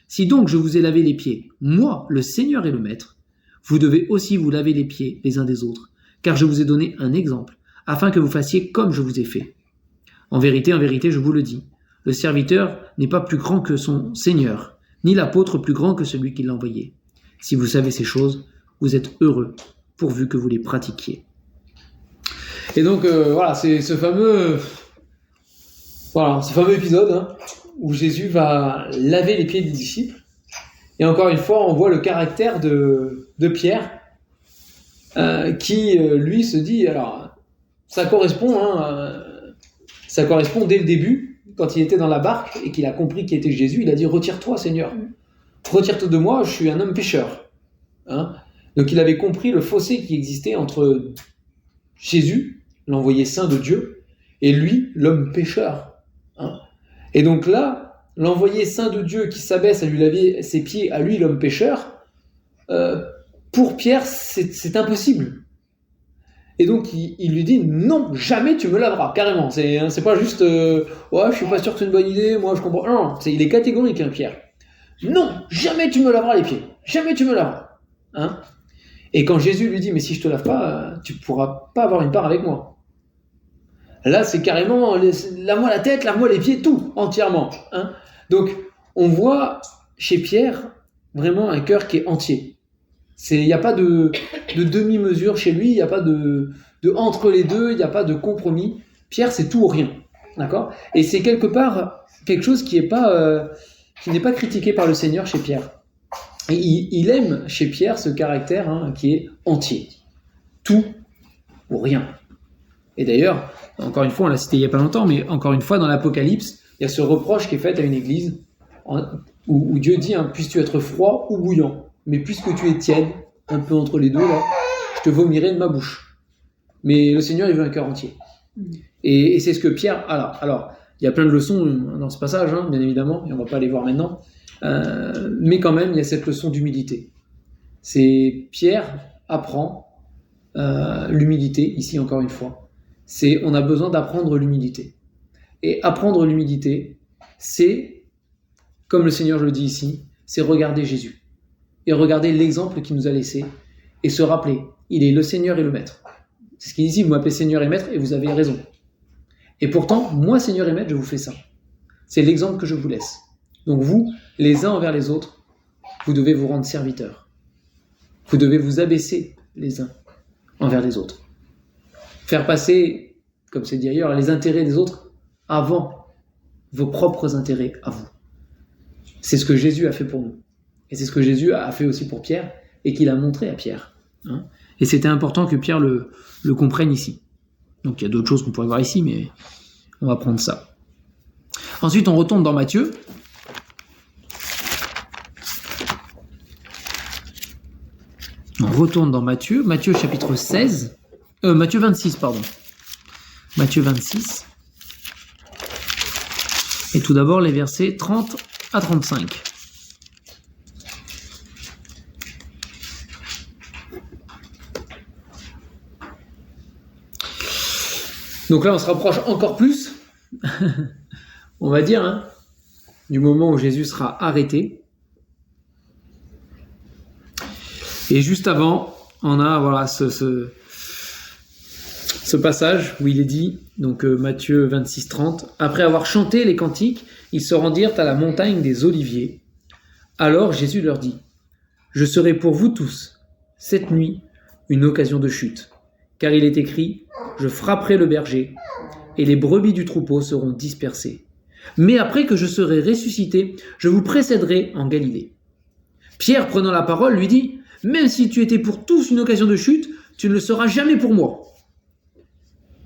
Si donc je vous ai lavé les pieds, moi, le Seigneur et le Maître, vous devez aussi vous laver les pieds les uns des autres, car je vous ai donné un exemple, afin que vous fassiez comme je vous ai fait. En vérité, je vous le dis, le serviteur n'est pas plus grand que son Seigneur, ni l'apôtre plus grand que celui qui l'a envoyé. Si vous savez ces choses, vous êtes heureux pourvu que vous les pratiquiez. Et donc, voilà, c'est ce fameux épisode où Jésus va laver les pieds des disciples. Et encore une fois, on voit le caractère de Pierre, qui, lui, se dit, alors, ça correspond dès le début, quand il était dans la barque et qu'il a compris qui était Jésus, il a dit, retire-toi, Seigneur. Retire-toi de moi, je suis un homme pécheur. Donc, il avait compris le fossé qui existait entre Jésus, l'envoyé saint de Dieu, et lui, l'homme pécheur. Et donc là, l'envoyé saint de Dieu qui s'abaisse à lui laver ses pieds, à lui, l'homme pécheur, pour Pierre, c'est impossible. Et donc, il lui dit, non, jamais tu me laveras, carrément. C'est pas juste, ouais, je suis pas sûr que c'est une bonne idée, moi je comprends. Non, il est catégorique, Pierre. Non, jamais tu me laveras les pieds. Jamais tu me laveras. Et quand Jésus lui dit, mais si je te lave pas, tu pourras pas avoir une part avec moi. Là, c'est carrément, lave-moi la tête, lave-moi les pieds, tout, entièrement. Donc, on voit chez Pierre vraiment un cœur qui est entier. Il n'y a pas de demi-mesure chez lui, il n'y a pas de entre les deux, il n'y a pas de compromis. Pierre, c'est tout ou rien. D'accord ? Et c'est quelque part quelque chose qui n'est pas critiqué par le Seigneur chez Pierre. Et il aime chez Pierre ce caractère qui est entier. Tout ou rien. Et d'ailleurs, encore une fois, on l'a cité il n'y a pas longtemps, mais encore une fois, dans l'Apocalypse, il y a ce reproche qui est fait à une église où Dieu dit, puisses-tu être froid ou bouillant, mais puisque tu es tiède, un peu entre les deux, là, je te vomirai de ma bouche. Mais le Seigneur, il veut un cœur entier. Et c'est ce que Pierre... Alors, il y a plein de leçons dans ce passage, bien évidemment, et on ne va pas les voir maintenant, mais quand même, il y a cette leçon d'humilité. C'est Pierre apprend l'humilité, ici encore une fois. On a besoin d'apprendre l'humilité. Et apprendre l'humilité, c'est, comme le Seigneur le dit ici, c'est regarder Jésus. Et regarder l'exemple qu'il nous a laissé. Et se rappeler, il est le Seigneur et le Maître. C'est ce qu'il dit ici, vous m'appelez Seigneur et Maître, et vous avez raison. Et pourtant, moi, Seigneur et Maître, je vous fais ça. C'est l'exemple que je vous laisse. Donc vous, les uns envers les autres, vous devez vous rendre serviteurs. Vous devez vous abaisser les uns envers les autres. Faire passer, comme c'est dit ailleurs, les intérêts des autres avant vos propres intérêts à vous. C'est ce que Jésus a fait pour nous. Et c'est ce que Jésus a fait aussi pour Pierre et qu'il a montré à Pierre. Et c'était important que Pierre le comprenne ici. Donc il y a d'autres choses qu'on pourrait voir ici, mais on va prendre ça. Ensuite, on retourne dans Matthieu. Matthieu chapitre 16. Matthieu 26, pardon. Matthieu 26. Et tout d'abord les versets 30 à 35. Donc là, on se rapproche encore plus, on va dire, du moment où Jésus sera arrêté. Et juste avant, on a ce passage où il est dit, donc Matthieu 26, 30, « Après avoir chanté les cantiques, ils se rendirent à la montagne des Oliviers. Alors Jésus leur dit, « Je serai pour vous tous, cette nuit, une occasion de chute. Car il est écrit, je frapperai le berger, et les brebis du troupeau seront dispersées. Mais après que je serai ressuscité, je vous précéderai en Galilée. » Pierre, prenant la parole, lui dit, « Même si tu étais pour tous une occasion de chute, tu ne le seras jamais pour moi. »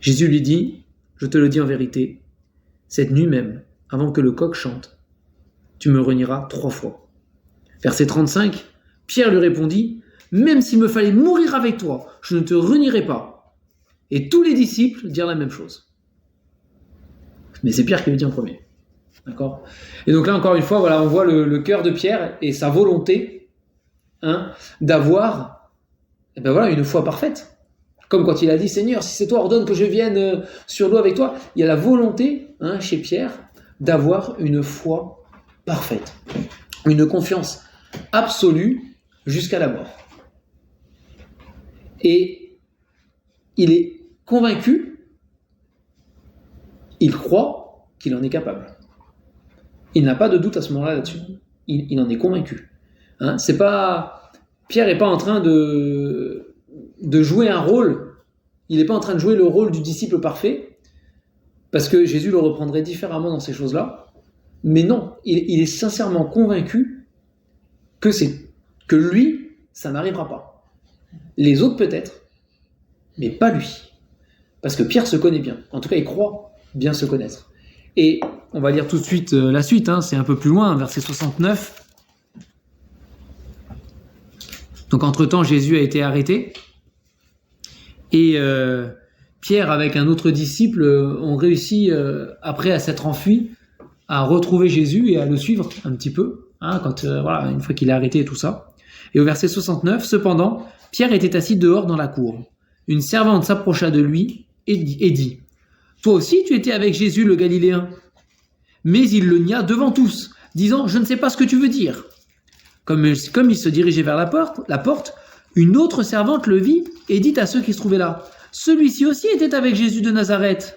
Jésus lui dit, « Je te le dis en vérité, cette nuit même, avant que le coq chante, tu me renieras 3 fois. » Verset 35, Pierre lui répondit, « Même s'il me fallait mourir avec toi, je ne te renierai pas. » Et tous les disciples dirent la même chose. Mais c'est Pierre qui le dit en premier. D'accord ? Et donc là, encore une fois, on voit le cœur de Pierre et sa volonté d'avoir une foi parfaite. Comme quand il a dit, Seigneur, si c'est toi, ordonne que je vienne sur l'eau avec toi. Il y a la volonté chez Pierre d'avoir une foi parfaite, une confiance absolue jusqu'à la mort. Et il est convaincu, il croit qu'il en est capable. Il n'a pas de doute à ce moment-là là-dessus. Il en est convaincu. Pierre n'est pas en train de de jouer un rôle. Il n'est pas en train de jouer le rôle du disciple parfait, parce que Jésus le reprendrait différemment dans ces choses-là. Mais non, il est sincèrement convaincu que lui, ça n'arrivera pas. Les autres peut-être, mais pas lui. Parce que Pierre se connaît bien. En tout cas, il croit bien se connaître. Et on va lire tout de suite la suite, c'est un peu plus loin, verset 69. Donc entre-temps, Jésus a été arrêté. Et Pierre, avec un autre disciple, ont réussi, après à s'être enfuis, à retrouver Jésus et à le suivre un petit peu, une fois qu'il est arrêté et tout ça. Et au verset 69, cependant, Pierre était assis dehors dans la cour. Une servante s'approcha de lui et dit « Toi aussi tu étais avec Jésus le Galiléen ?» Mais il le nia devant tous, disant « Je ne sais pas ce que tu veux dire. » Comme il se dirigeait vers la porte, une autre servante le vit et dit à ceux qui se trouvaient là « Celui-ci aussi était avec Jésus de Nazareth. »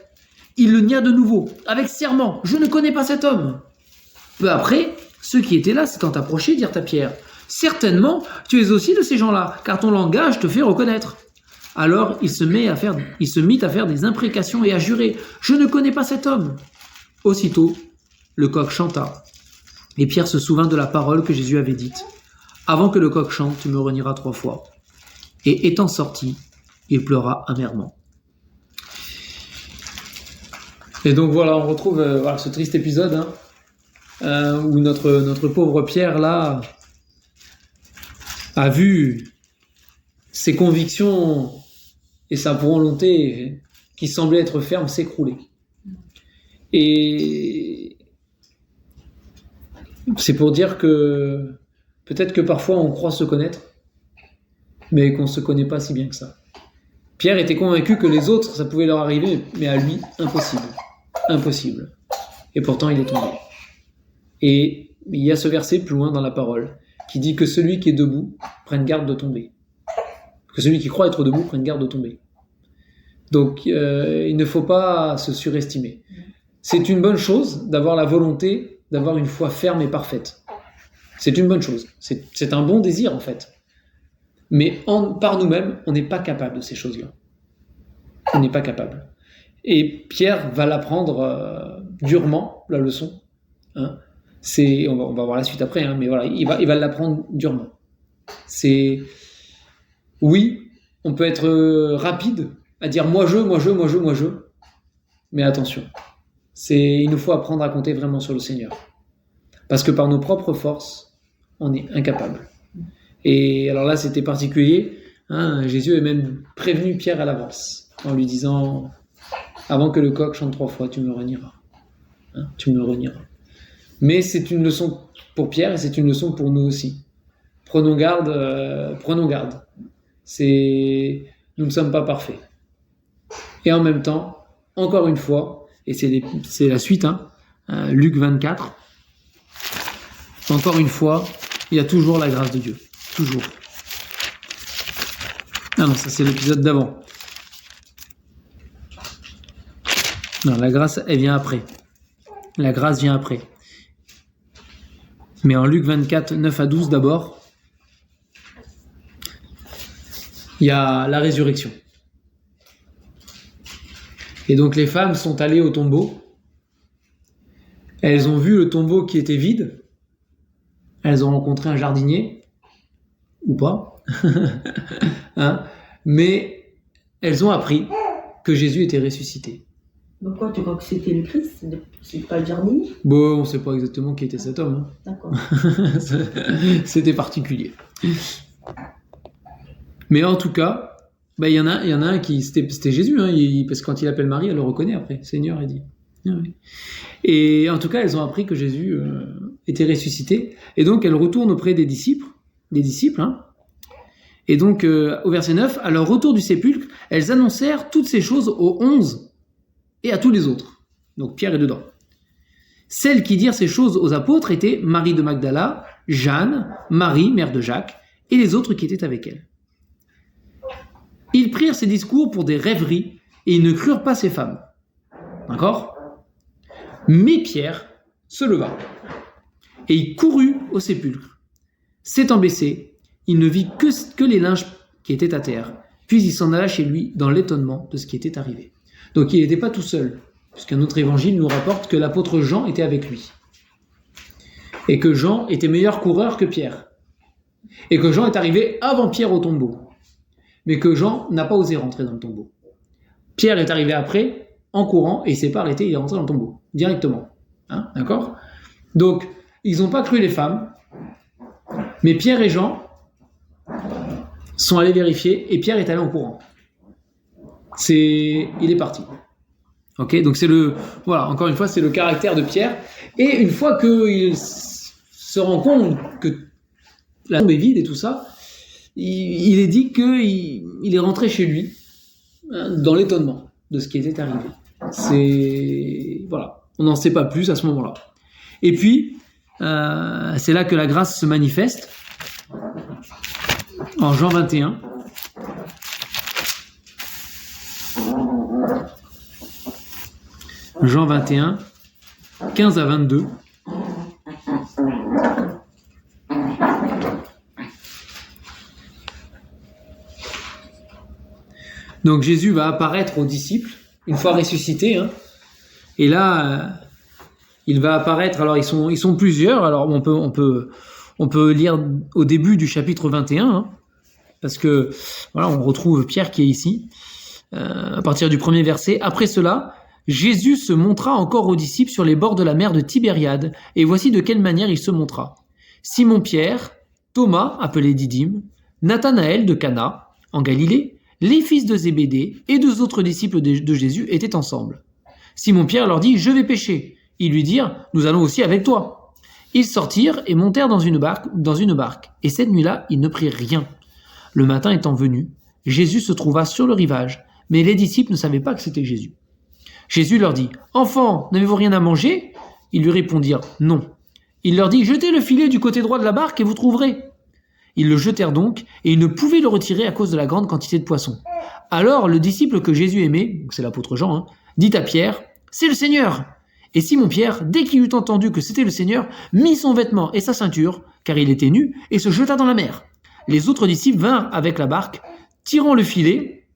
Il le nia de nouveau, avec serment, « Je ne connais pas cet homme. » Peu après, ceux qui étaient là s'étant approchés dirent à Pierre « Certainement, tu es aussi de ces gens-là, car ton langage te fait reconnaître. » Alors il se mit à faire des imprécations et à jurer « Je ne connais pas cet homme. » Aussitôt, le coq chanta. Et Pierre se souvint de la parole que Jésus avait dite « Avant que le coq chante, tu me renieras 3 fois. » Et étant sorti, il pleura amèrement. Et donc voilà, on retrouve ce triste épisode où notre pauvre Pierre là a vu ses convictions et sa volonté qui semblait être ferme s'écrouler. Et c'est pour dire que peut-être que parfois on croit se connaître, mais qu'on ne se connaît pas si bien que ça. Pierre était convaincu que les autres, ça pouvait leur arriver, mais à lui, impossible. Impossible. Et pourtant, il est tombé. Et il y a ce verset plus loin dans la parole qui dit que celui qui est debout prenne garde de tomber. Que celui qui croit être debout prenne garde de tomber. Donc, il ne faut pas se surestimer. C'est une bonne chose d'avoir la volonté d'avoir une foi ferme et parfaite. C'est une bonne chose. C'est un bon désir, en fait. Mais par nous-mêmes, on n'est pas capable de ces choses-là. On n'est pas capable. Et Pierre va l'apprendre durement, la leçon. On va voir la suite après, mais voilà, il va l'apprendre durement. Oui, on peut être rapide à dire moi je, mais attention, il nous faut apprendre à compter vraiment sur le Seigneur. Parce que par nos propres forces, on est incapable. Et alors là, c'était particulier. Jésus a même prévenu Pierre à l'avance en lui disant « Avant que le coq chante 3 fois, tu me renieras. » Tu me renieras. Mais c'est une leçon pour Pierre et c'est une leçon pour nous aussi. Prenons garde. Nous ne sommes pas parfaits. Et en même temps, encore une fois, et c'est la suite, Luc 24, encore une fois, il y a toujours la grâce de Dieu. Toujours. Ah non, ça c'est l'épisode d'avant. Non, la grâce, elle vient après. La grâce vient après. Mais en Luc 24, 9 à 12 d'abord, il y a la résurrection. Et donc les femmes sont allées au tombeau. Elles ont vu le tombeau qui était vide. Elles ont rencontré un jardinier. Ou pas. Mais elles ont appris que Jésus était ressuscité. Donc quoi, tu crois que c'était le Christ? C'est pas le jardinier? Bon, on ne sait pas exactement qui était cet homme. D'accord. C'était particulier. Mais en tout cas, il y en a un qui... C'était Jésus, parce que quand il appelle Marie, elle le reconnaît après. Seigneur, elle dit. Oui. Et en tout cas, elles ont appris que Jésus était ressuscité. Et donc, elles retournent auprès des disciples. Et donc, au verset 9, à leur retour du sépulcre, elles annoncèrent toutes ces choses aux 11 et à tous les autres. Donc, Pierre est dedans. Celles qui dirent ces choses aux apôtres étaient Marie de Magdala, Jeanne, Marie, mère de Jacques, et les autres qui étaient avec elle. Ils prirent ces discours pour des rêveries, et ils ne crurent pas ces femmes. D'accord ? Mais Pierre se leva, et il courut au sépulcre. S'étant baissé, il ne vit que les linges qui étaient à terre. Puis il s'en alla chez lui dans l'étonnement de ce qui était arrivé. Donc il n'était pas tout seul, puisqu'un autre évangile nous rapporte que l'apôtre Jean était avec lui. Et que Jean était meilleur coureur que Pierre. Et que Jean est arrivé avant Pierre au tombeau. Mais que Jean n'a pas osé rentrer dans le tombeau. Pierre est arrivé après, en courant, et il ne s'est pas arrêté, il est rentré dans le tombeau, directement. Hein, d'accord ? Donc, ils n'ont pas cru les femmes, mais Pierre et Jean sont allés vérifier, et Pierre est allé en courant. Il est parti. Ok, donc voilà, encore une fois, c'est le caractère de Pierre. Et une fois qu'il se rend compte que la tombe est vide et tout ça, il est dit qu'il est rentré chez lui, hein, dans l'étonnement de ce qui était arrivé. Voilà, on n'en sait pas plus à ce moment-là. Et puis, c'est là que la grâce se manifeste, en Jean 21. Jean 21, 15 à 22. Donc Jésus va apparaître aux disciples, une fois ressuscité, hein, et là, il va apparaître, alors ils sont plusieurs, alors on peut lire au début du chapitre 21, hein, parce que voilà, on retrouve Pierre qui est ici, à partir du premier verset. Après cela, Jésus se montra encore aux disciples sur les bords de la mer de Tibériade, et voici de quelle manière il se montra. Simon-Pierre, Thomas, appelé Didyme, Nathanaël de Cana, en Galilée, les fils de Zébédée et deux autres disciples de Jésus étaient ensemble. Simon-Pierre leur dit « Je vais pêcher ». Ils lui dirent « Nous allons aussi avec toi ». Ils sortirent et montèrent dans une barque, et cette nuit-là, ils ne prirent rien. Le matin étant venu, Jésus se trouva sur le rivage, mais les disciples ne savaient pas que c'était Jésus. Jésus leur dit « Enfants, n'avez-vous rien à manger ?» Ils lui répondirent « Non ». Il leur dit « Jetez le filet du côté droit de la barque et vous trouverez ». Ils le jetèrent donc, et ils ne pouvaient le retirer à cause de la grande quantité de poissons. Alors le disciple que Jésus aimait, c'est l'apôtre Jean, hein, dit à Pierre « C'est le Seigneur !» Et Simon-Pierre, dès qu'il eut entendu que c'était le Seigneur, mit son vêtement et sa ceinture, car il était nu, et se jeta dans la mer. Les autres disciples vinrent avec la barque, tirant le filet,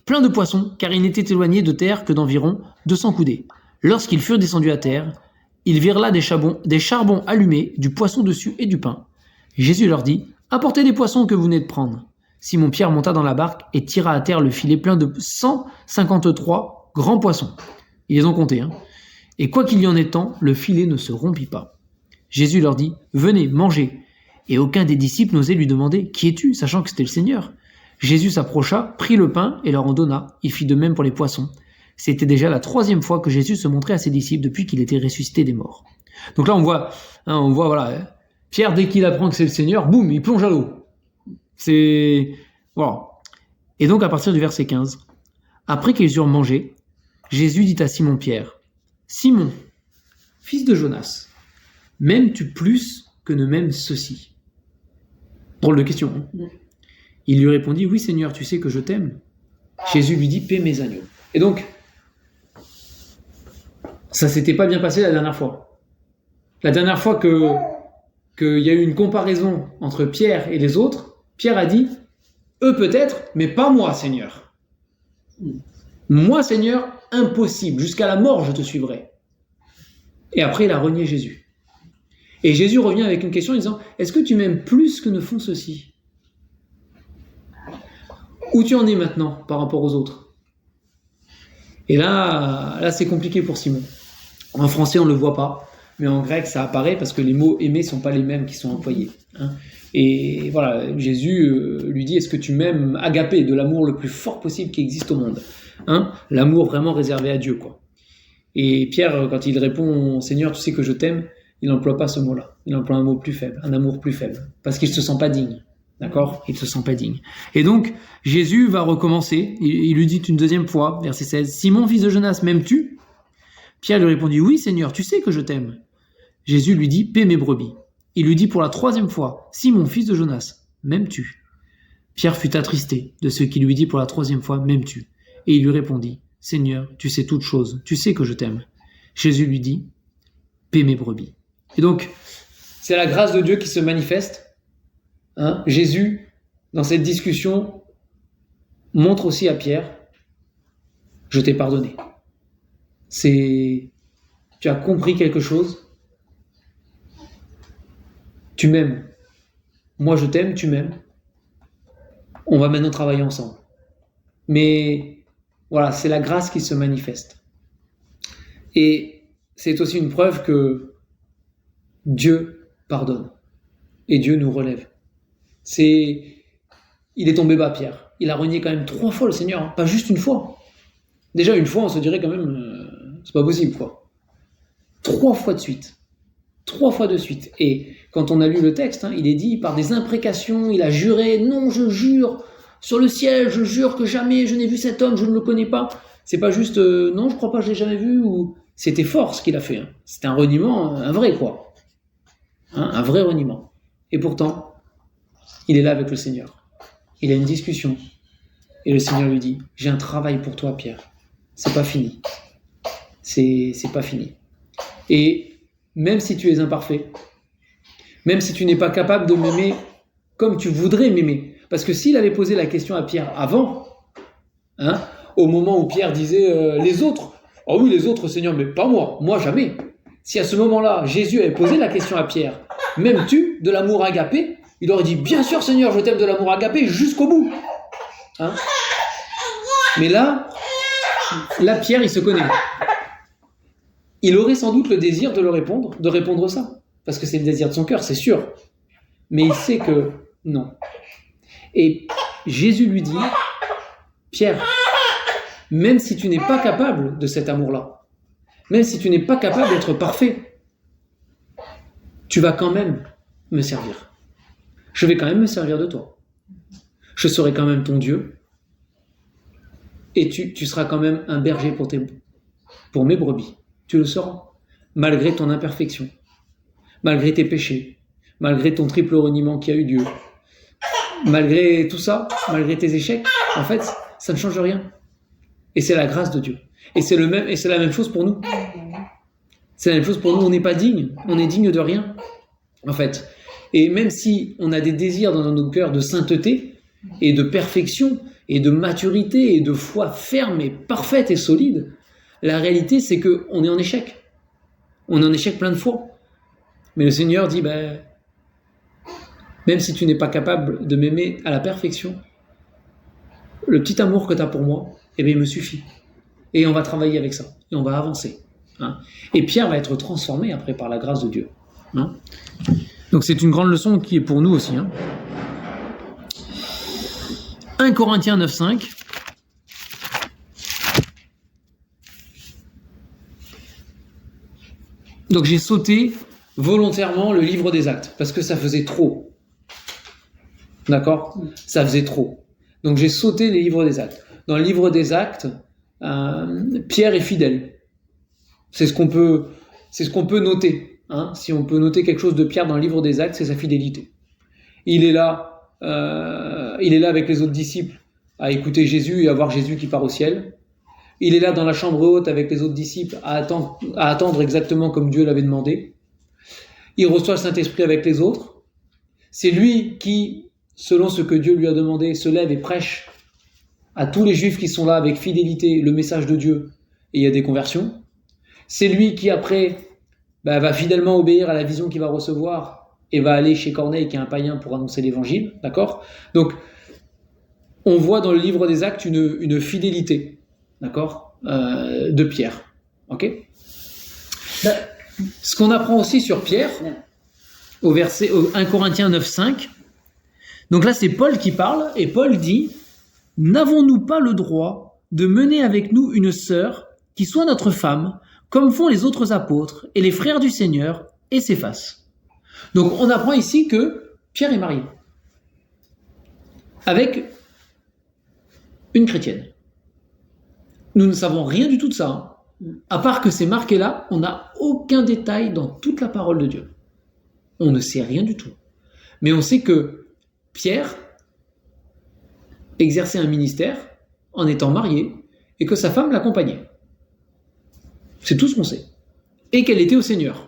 plein de poissons, car il n'était éloigné de terre que d'environ 200 coudées. Lorsqu'ils furent descendus à terre, ils virent là des charbons allumés, du poisson dessus et du pain. Jésus leur dit « Apportez les poissons que vous venez de prendre. » Simon-Pierre monta dans la barque et tira à terre le filet plein de 153 grands poissons. Ils les ont comptés, hein. Et quoi qu'il y en ait tant, le filet ne se rompit pas. Jésus leur dit « Venez, mangez. » Et aucun des disciples n'osait lui demander « Qui es-tu ?» sachant que c'était le Seigneur. Jésus s'approcha, prit le pain et leur en donna. Il fit de même pour les poissons. C'était déjà la 3e fois que Jésus se montrait à ses disciples depuis qu'il était ressuscité des morts. Donc là, on voit voilà, Pierre, dès qu'il apprend que c'est le Seigneur, boum, il plonge à l'eau. Voilà. Et donc, à partir du verset 15, après qu'ils eurent mangé, Jésus dit à Simon-Pierre, « Simon, fils de Jonas, m'aimes-tu plus que ne m'aiment ceux-ci » Drôle de question. Hein. Il lui répondit, « Oui, Seigneur, tu sais que je t'aime. » Jésus lui dit, « Paie mes agneaux. » Et donc, ça s'était pas bien passé la dernière fois. La dernière fois qu'il y a eu une comparaison entre Pierre et les autres, Pierre a dit « Eux peut-être, mais pas moi, Seigneur. Moi, Seigneur, impossible. Jusqu'à la mort, je te suivrai. » Et après, il a renié Jésus. Et Jésus revient avec une question en disant « Est-ce que tu m'aimes plus que ne font ceux-ci » Où tu en es maintenant par rapport aux autres? Et là, c'est compliqué pour Simon. En français, on ne le voit pas, mais en grec, ça apparaît parce que les mots « aimer » ne sont pas les mêmes qui sont employés. Hein. Et voilà, Jésus lui dit « Est-ce que tu m'aimes agapé, de l'amour le plus fort possible qui existe au monde hein. L'amour vraiment réservé à Dieu. Quoi. » Et Pierre, quand il répond « Seigneur, tu sais que je t'aime », il n'emploie pas ce mot-là. Il emploie un mot plus faible, un amour plus faible, parce qu'il ne se sent pas digne. D'accord ? Il ne se sent pas digne. Et donc, Jésus va recommencer. Il lui dit une deuxième fois, verset 16, « Simon, fils de Jonas, m'aimes-tu » Pierre lui répondit, « Oui, Seigneur, tu sais que je t'aime. » Jésus lui dit, « Paie mes brebis. » Il lui dit pour la 3e fois, « Simon, fils de Jonas, m'aimes-tu » Pierre fut attristé de ce qu'il lui dit pour la 3e fois, « M'aimes-tu » Et il lui répondit, « Seigneur, tu sais toutes choses, tu sais que je t'aime. » Jésus lui dit, « Paie mes brebis. » Et donc, c'est la grâce de Dieu qui se manifeste Hein, Jésus, dans cette discussion, montre aussi à Pierre, je t'ai pardonné. Tu as compris quelque chose, tu m'aimes, moi je t'aime, tu m'aimes, on va maintenant travailler ensemble. Mais voilà, c'est la grâce qui se manifeste. Et c'est aussi une preuve que Dieu pardonne et Dieu nous relève. Il est tombé bas, Pierre. Il a renié quand même 3 fois le Seigneur, hein, pas juste une fois. Déjà une fois, on se dirait quand même, c'est pas possible, quoi. 3 fois de suite. 3 fois de suite. Et quand on a lu le texte, hein, il est dit par des imprécations, il a juré, non, je jure, sur le ciel, je jure que jamais je n'ai vu cet homme, je ne le connais pas. C'est pas juste, non, je crois pas, je l'ai jamais vu, ou c'était fort ce qu'il a fait. Hein. C'était un reniement, un vrai, quoi. Hein, un vrai reniement. Et pourtant, il est là avec le Seigneur. Il a une discussion. Et le Seigneur lui dit, j'ai un travail pour toi, Pierre. C'est pas fini. C'est pas fini. Et même si tu es imparfait, même si tu n'es pas capable de m'aimer comme tu voudrais m'aimer, parce que s'il avait posé la question à Pierre avant, hein, au moment où Pierre disait les autres, oh oui, les autres, Seigneur, mais pas moi, moi jamais. Si à ce moment-là, Jésus avait posé la question à Pierre, m'aimes-tu de l'amour agapé? Il aurait dit, bien sûr, Seigneur, je t'aime de l'amour agapé jusqu'au bout. Hein? Mais là, Pierre, il se connaît. Il aurait sans doute le désir de répondre ça. Parce que c'est le désir de son cœur, c'est sûr. Mais il sait que non. Et Jésus lui dit, Pierre, même si tu n'es pas capable de cet amour-là, même si tu n'es pas capable d'être parfait, tu vas quand même me servir. Je vais quand même me servir de toi. Je serai quand même ton Dieu. Et tu seras quand même un berger pour mes brebis. Tu le seras. Malgré ton imperfection. Malgré tes péchés. Malgré ton triple reniement qui a eu lieu. Malgré tout ça, malgré tes échecs, en fait, ça ne change rien. Et c'est la grâce de Dieu. Et c'est la même chose pour nous. C'est la même chose pour nous. On n'est pas digne. On est digne de rien. En fait. Et même si on a des désirs dans nos cœurs de sainteté et de perfection et de maturité et de foi ferme et parfaite et solide, la réalité c'est qu'on est en échec. On est en échec plein de fois. Mais le Seigneur dit, même si tu n'es pas capable de m'aimer à la perfection, le petit amour que tu as pour moi, il me suffit. Et on va travailler avec ça. Et on va avancer. Hein. Et Pierre va être transformé après par la grâce de Dieu. Hein. Donc c'est une grande leçon qui est pour nous aussi. Hein. 1 Corinthiens 9,5. Donc j'ai sauté volontairement le livre des Actes, parce que ça faisait trop. D'accord ? Ça faisait trop. Donc j'ai sauté les livres des Actes. Dans le livre des Actes, Pierre est fidèle. C'est ce qu'on peut noter. Hein, si on peut noter quelque chose de Pierre dans le livre des Actes, c'est sa fidélité. Il est là avec les autres disciples à écouter Jésus et à voir Jésus qui part au ciel. Il est là dans la chambre haute avec les autres disciples à attendre exactement comme Dieu l'avait demandé. Il reçoit le Saint-Esprit avec les autres. C'est lui qui, selon ce que Dieu lui a demandé, se lève et prêche à tous les Juifs qui sont là avec fidélité le message de Dieu, et il y a des conversions. C'est lui qui après va fidèlement obéir à la vision qu'il va recevoir et va aller chez Corneille qui est un païen pour annoncer l'évangile, d'accord ? Donc on voit dans le livre des Actes une fidélité, d'accord, de Pierre, ok ? Ce qu'on apprend aussi sur Pierre au 1 Corinthiens 9,5, donc là c'est Paul qui parle et Paul dit « N'avons-nous pas le droit de mener avec nous une sœur qui soit notre femme, comme font les autres apôtres et les frères du Seigneur, et Céphas. » Donc on apprend ici que Pierre est marié avec une chrétienne. Nous ne savons rien du tout de ça, hein. À part que c'est marqué là, on n'a aucun détail dans toute la parole de Dieu. On ne sait rien du tout. Mais on sait que Pierre exerçait un ministère en étant marié et que sa femme l'accompagnait. C'est tout ce qu'on sait. Et qu'elle était au Seigneur.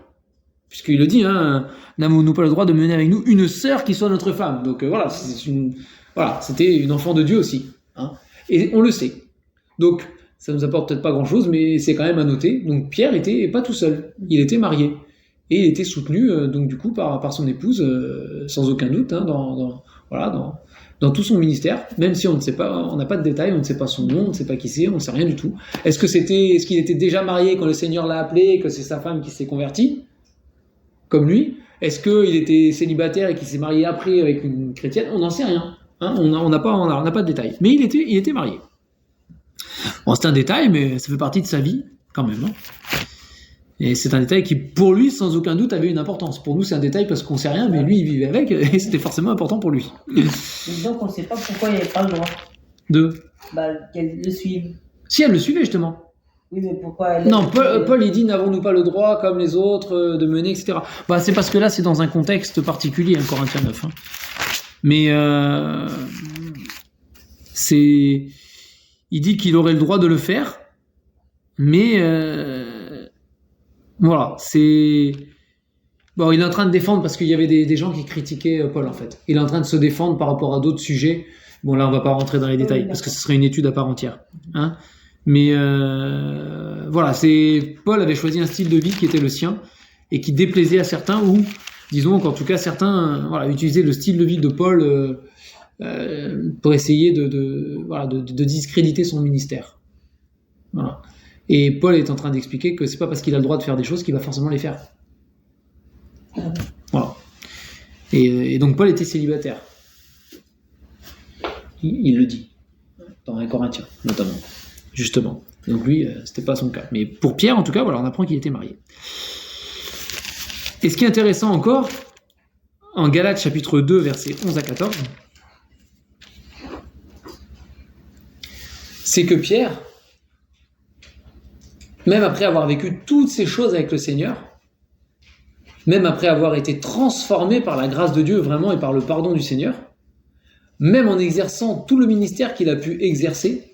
puisqu'il le dit, hein, n'avons-nous pas le droit de mener avec nous une sœur qui soit notre femme? Donc voilà, c'était une enfant de Dieu aussi. Hein. Et on le sait. Donc, ça nous apporte peut-être pas grand-chose, mais c'est quand même à noter. Donc Pierre était pas tout seul, il était marié. Et il était soutenu, donc du coup, par son épouse, sans aucun doute, hein, dans tout son ministère, même si on ne sait pas, on n'a pas de détails, on ne sait pas son nom, on ne sait pas qui c'est, on ne sait rien du tout. Est-ce qu'il était déjà marié quand le Seigneur l'a appelé et que c'est sa femme qui s'est convertie, comme lui? Est-ce qu'il était célibataire et qu'il s'est marié après avec une chrétienne? On n'en sait rien. Hein, on n'a pas de détails. Mais il était marié. Bon, c'est un détail, mais ça fait partie de sa vie, quand même. Hein. Et c'est un détail qui, pour lui, sans aucun doute, avait une importance. Pour nous, c'est un détail parce qu'on sait rien, mais lui, il vivait avec, et c'était forcément important pour lui. Donc, on ne sait pas pourquoi il n'y avait pas le droit. Qu'elle le suive. Si, elle le suivait, justement. Oui, mais pourquoi elle... Non, Paul, il dit, n'avons-nous pas le droit, comme les autres, de mener, etc. C'est parce que là, c'est dans un contexte particulier, hein, Corinthiens 9. Hein. Mais, il dit qu'il aurait le droit de le faire, mais, voilà, Bon, il est en train de défendre parce qu'il y avait des gens qui critiquaient Paul, en fait. Il est en train de se défendre par rapport à d'autres sujets. Bon, là, on va pas rentrer dans les détails parce que ce serait une étude à part entière. Hein. Mais voilà, Paul avait choisi un style de vie qui était le sien et qui déplaisait à certains ou, disons qu'en tout cas, certains utilisaient le style de vie de Paul pour essayer de discréditer son ministère. Voilà. Et Paul est en train d'expliquer que c'est pas parce qu'il a le droit de faire des choses qu'il va forcément les faire. Voilà. Et donc Paul était célibataire. Il le dit dans 1 Corinthiens, notamment. Justement. Donc lui, c'était pas son cas. Mais pour Pierre, en tout cas, voilà, on apprend qu'il était marié. Et ce qui est intéressant encore, en Galates chapitre 2, versets 11 à 14, c'est que Pierre, même après avoir vécu toutes ces choses avec le Seigneur, même après avoir été transformé par la grâce de Dieu vraiment et par le pardon du Seigneur, même en exerçant tout le ministère qu'il a pu exercer,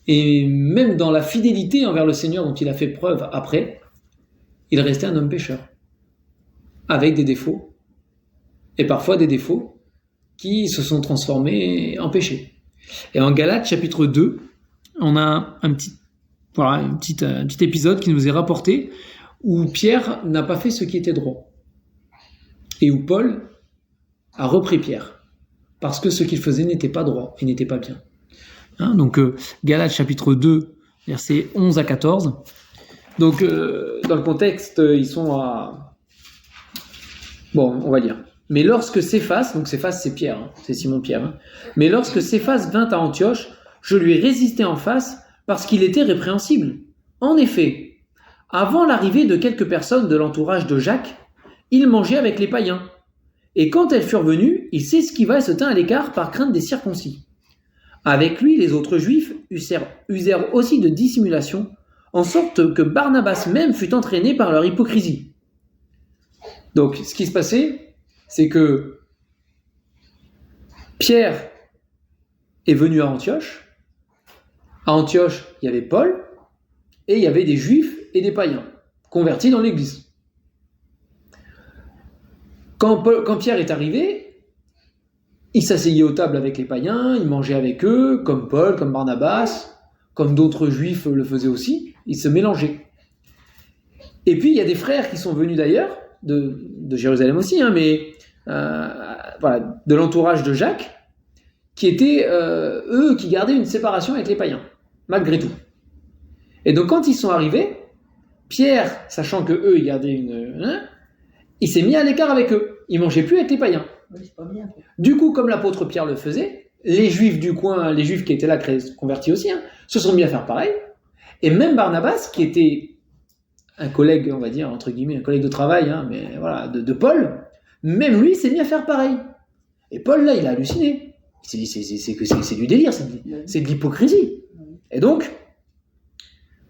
et même dans la fidélité envers le Seigneur dont il a fait preuve après, il restait un homme pécheur, avec des défauts, et parfois des défauts qui se sont transformés en péché. Et en Galates chapitre 2, on a un petit épisode qui nous est rapporté où Pierre n'a pas fait ce qui était droit et où Paul a repris Pierre parce que ce qu'il faisait n'était pas droit et n'était pas bien. Hein, donc Galates chapitre 2 versets 11 à 14. Donc dans le contexte ils sont à... Bon, on va lire. Mais lorsque Céphas, donc Céphas c'est Pierre, hein, c'est Simon-Pierre, hein, mais lorsque Céphas vint à Antioche, je lui ai résisté en face parce qu'il était répréhensible. En effet, avant l'arrivée de quelques personnes de l'entourage de Jacques, il mangeait avec les païens. Et quand elles furent venues, il s'esquiva et se tint à l'écart par crainte des circoncis. Avec lui, les autres juifs usèrent aussi de dissimulation, en sorte que Barnabas même fut entraîné par leur hypocrisie. Donc, ce qui se passait, c'est que Pierre est venu à Antioche. À Antioche, il y avait Paul, et il y avait des juifs et des païens, convertis dans l'église. Quand Pierre est arrivé, il s'asseyait aux tables avec les païens, il mangeait avec eux, comme Paul, comme Barnabas, comme d'autres juifs le faisaient aussi, il se mélangeait. Et puis il y a des frères qui sont venus d'ailleurs, de Jérusalem aussi, hein, mais de l'entourage de Jacques, qui étaient eux qui gardaient une séparation avec les païens, malgré tout. Et donc quand ils sont arrivés, Pierre, sachant que eux ils gardaient il s'est mis à l'écart avec eux. Il mangeait plus avec les païens. Oui, c'est pas bien. Du coup, comme l'apôtre Pierre le faisait, les juifs du coin, les juifs qui étaient là, convertis aussi, hein, se sont mis à faire pareil. Et même Barnabas, qui était un collègue, on va dire, entre guillemets, un collègue de travail, hein, mais voilà, de Paul, même lui s'est mis à faire pareil. Et Paul, là, il a halluciné. Il s'est dit, c'est du délire, c'est de l'hypocrisie. Et donc,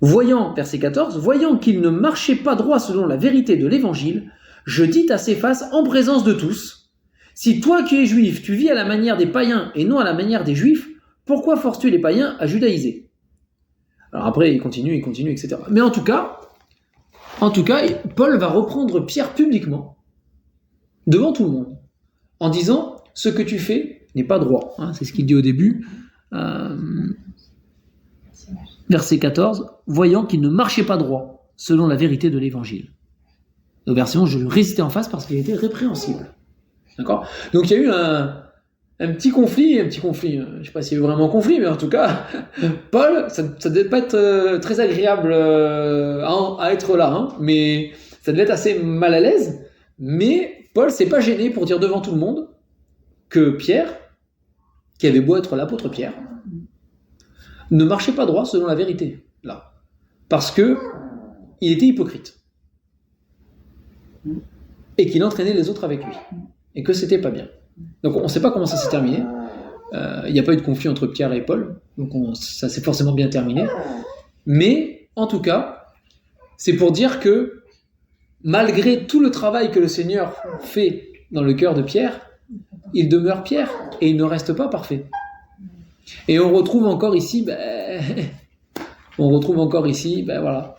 verset 14, voyant qu'il ne marchait pas droit selon la vérité de l'évangile, je dis à Céphas en présence de tous, si toi qui es juif, tu vis à la manière des païens et non à la manière des juifs, pourquoi forces-tu les païens à judaïser? Alors après, il continue, etc. Mais en tout cas, En tout cas, Paul va reprendre Pierre publiquement, devant tout le monde, en disant « Ce que tu fais n'est pas droit ». C'est ce qu'il dit au début. Verset 14, « Voyant qu'il ne marchait pas droit, selon la vérité de l'évangile ». Au verset 11, je lui résistais en face parce qu'il était répréhensible. D'accord ? Donc il y a eu un petit conflit, je ne sais pas s'il y a eu vraiment un conflit, mais en tout cas, Paul, ça ne devait pas être très agréable à être là, mais ça devait être assez mal à l'aise, mais Paul s'est pas gêné pour dire devant tout le monde que Pierre, qui avait beau être l'apôtre Pierre, ne marchait pas droit selon la vérité, là, parce que il était hypocrite, et qu'il entraînait les autres avec lui, et que c'était pas bien. Donc on ne sait pas comment ça s'est terminé. Il n'y a pas eu de conflit entre Pierre et Paul, donc ça s'est forcément bien terminé. Mais en tout cas, c'est pour dire que malgré tout le travail que le Seigneur fait dans le cœur de Pierre, il demeure Pierre et il ne reste pas parfait. Et on retrouve encore ici, voilà,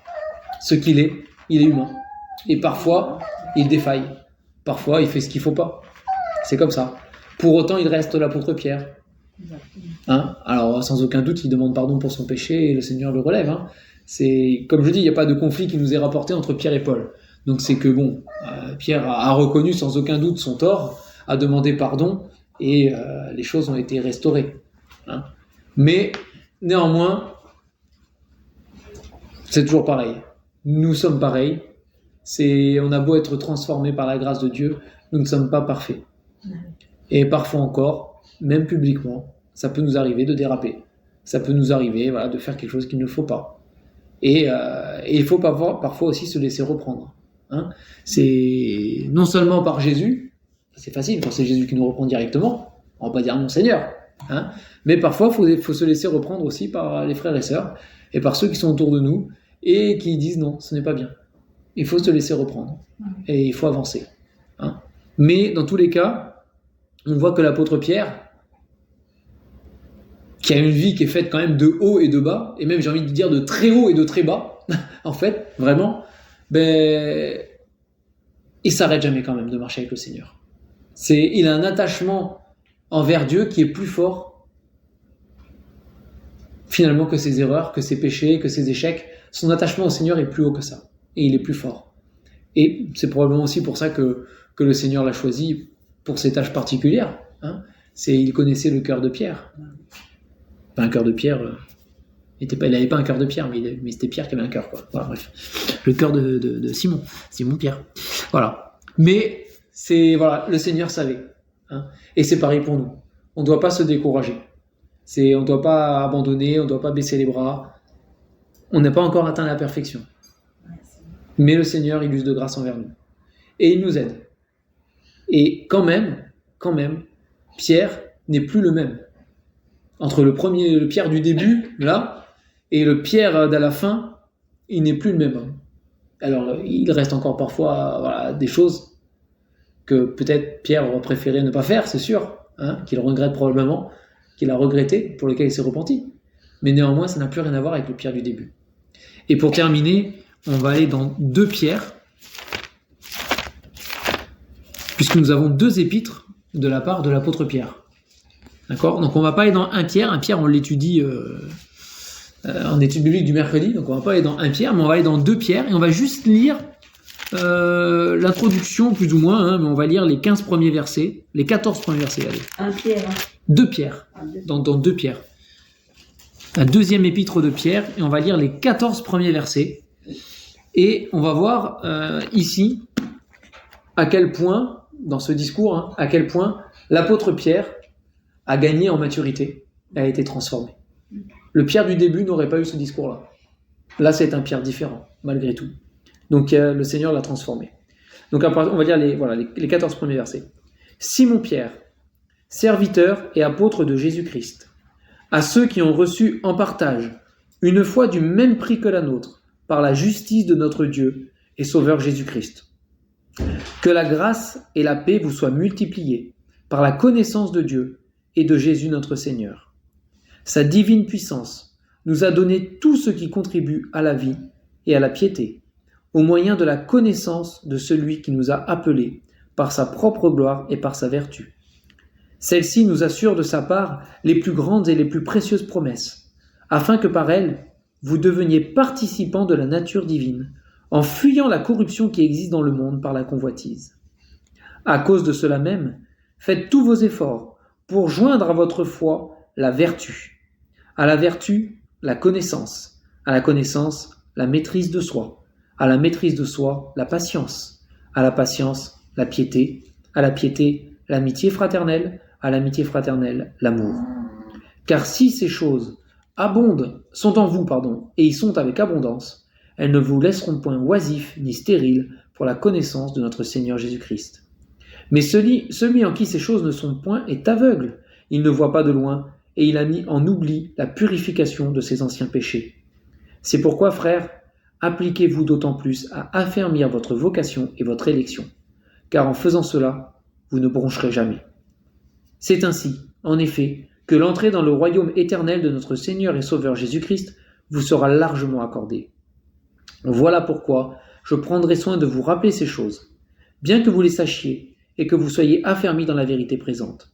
ce qu'il est. Il est humain. Et parfois, il défaille. Parfois, il fait ce qu'il ne faut pas. C'est comme ça. Pour autant, il reste l'apôtre Pierre. Alors, sans aucun doute, il demande pardon pour son péché et le Seigneur le relève. C'est, comme je dis, il n'y a pas de conflit qui nous est rapporté entre Pierre et Paul. Donc c'est que Pierre a reconnu sans aucun doute son tort, a demandé pardon et les choses ont été restaurées. Mais néanmoins, c'est toujours pareil. Nous sommes pareils. On a beau être transformés par la grâce de Dieu, nous ne sommes pas parfaits. Et parfois encore, même publiquement, ça peut nous arriver de déraper. Ça peut nous arriver de faire quelque chose qu'il ne faut pas. Et il faut parfois aussi se laisser reprendre. C'est non seulement par Jésus, c'est facile quand c'est Jésus qui nous reprend directement, on va pas dire mon Seigneur, mais parfois il faut se laisser reprendre aussi par les frères et sœurs et par ceux qui sont autour de nous et qui disent non, ce n'est pas bien. Il faut se laisser reprendre et il faut avancer. Mais dans tous les cas, on voit que l'apôtre Pierre, qui a une vie qui est faite quand même de haut et de bas, et même j'ai envie de dire de très haut et de très bas, en fait, vraiment, il s'arrête jamais quand même de marcher avec le Seigneur. Il a un attachement envers Dieu qui est plus fort, finalement, que ses erreurs, que ses péchés, que ses échecs. Son attachement au Seigneur est plus haut que ça, et il est plus fort. Et c'est probablement aussi pour ça que le Seigneur l'a choisi pour ses tâches particulières. Il connaissait le cœur de Pierre. Pas un cœur de Pierre, il n'avait pas un cœur de Pierre, mais c'était Pierre qui avait un cœur, quoi. Voilà, bref. Le cœur de Simon Pierre. Voilà. Mais le Seigneur savait. Et c'est pareil pour nous. On ne doit pas se décourager. On ne doit pas abandonner, on ne doit pas baisser les bras. On n'a pas encore atteint la perfection. Mais le Seigneur, il use de grâce envers nous. Et il nous aide. Et quand même, Pierre n'est plus le même. Entre le Pierre du début, là, et le Pierre de la fin, il n'est plus le même homme. Alors, il reste encore parfois des choses que peut-être Pierre aurait préféré ne pas faire, c'est sûr, qu'il regrette probablement, qu'il a regretté, pour lesquels il s'est repenti. Mais néanmoins, ça n'a plus rien à voir avec le Pierre du début. Et pour terminer, on va aller dans 2 Pierre, puisque nous avons 2 épîtres de la part de l'apôtre Pierre. D'accord ? Donc on ne va pas aller dans 1 Pierre. 1 Pierre, on l'étudie en étude biblique du mercredi, donc on ne va pas aller dans 1 Pierre, mais on va aller dans 2 Pierre, et on va juste lire l'introduction, plus ou moins, mais on va lire les 15 premiers versets, les 14 premiers versets, allez. 1 Pierre. 2 Pierre, dans 2 Pierre. La 2e épître de Pierre, et on va lire les 14 premiers versets, et on va voir ici à quel point, dans ce discours, à quel point l'apôtre Pierre a gagné en maturité, a été transformé. Le Pierre du début n'aurait pas eu ce discours-là. Là, c'est un Pierre différent, malgré tout. Donc, le Seigneur l'a transformé. Donc, après, on va lire les 14 premiers versets. Simon Pierre, serviteur et apôtre de Jésus-Christ, à ceux qui ont reçu en partage une foi du même prix que la nôtre, par la justice de notre Dieu et Sauveur Jésus-Christ. Que la grâce et la paix vous soient multipliées par la connaissance de Dieu et de Jésus notre Seigneur. Sa divine puissance nous a donné tout ce qui contribue à la vie et à la piété, au moyen de la connaissance de celui qui nous a appelés par sa propre gloire et par sa vertu. Celle-ci nous assure de sa part les plus grandes et les plus précieuses promesses, afin que par elles, vous deveniez participants de la nature divine, en fuyant la corruption qui existe dans le monde par la convoitise. À cause de cela même, faites tous vos efforts pour joindre à votre foi la vertu, à la vertu, la connaissance, à la connaissance, la maîtrise de soi, à la maîtrise de soi, la patience, à la patience, la piété, à la piété, l'amitié fraternelle, à l'amitié fraternelle, l'amour. Car si ces choses sont en vous, et y sont avec abondance, elles ne vous laisseront point oisifs ni stériles pour la connaissance de notre Seigneur Jésus-Christ. Mais celui en qui ces choses ne sont point est aveugle, il ne voit pas de loin, et il a mis en oubli la purification de ses anciens péchés. C'est pourquoi, frères, appliquez-vous d'autant plus à affermir votre vocation et votre élection, car en faisant cela, vous ne broncherez jamais. C'est ainsi, en effet, que l'entrée dans le royaume éternel de notre Seigneur et Sauveur Jésus-Christ vous sera largement accordée. Voilà pourquoi je prendrai soin de vous rappeler ces choses, bien que vous les sachiez et que vous soyez affermis dans la vérité présente.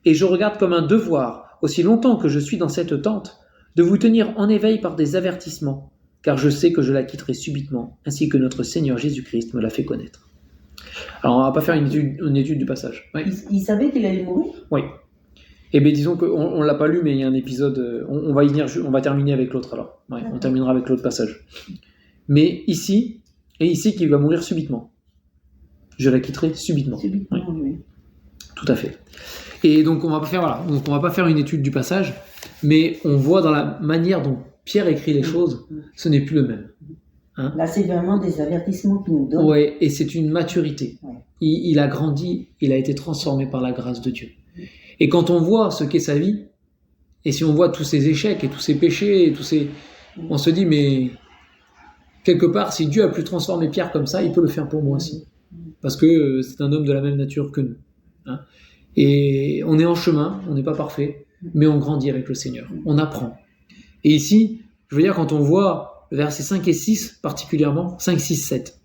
Et je regarde comme un devoir, aussi longtemps que je suis dans cette tente, de vous tenir en éveil par des avertissements, car je sais que je la quitterai subitement, ainsi que notre Seigneur Jésus-Christ me l'a fait connaître. Alors, on va pas faire une étude du passage. Oui. Il savait qu'il allait mourir ? Oui. Eh bien, disons qu'on ne l'a pas lu, mais il y a un épisode... On va y venir, on va terminer avec l'autre, alors. Ouais, on terminera avec l'autre passage. Mais ici qu'il va mourir subitement. Je la quitterai subitement. Subitement, oui. Tout à fait. Et donc, on va pas faire une étude du passage, mais on voit dans la manière dont Pierre écrit les choses, ce n'est plus le même. Hein? Là, c'est vraiment des avertissements qu'il nous donne. Oui, et c'est une maturité. Ouais. Il a grandi, il a été transformé par la grâce de Dieu. Et quand on voit ce qu'est sa vie, et si on voit tous ses échecs et tous ses péchés, et on se dit, mais quelque part, si Dieu a pu transformer Pierre comme ça, il peut le faire pour moi aussi. Parce que c'est un homme de la même nature que nous. Hein? Et on est en chemin, on n'est pas parfait, mais on grandit avec le Seigneur, on apprend. Et ici, je veux dire, quand on voit versets 5 et 6 particulièrement, 5, 6, 7,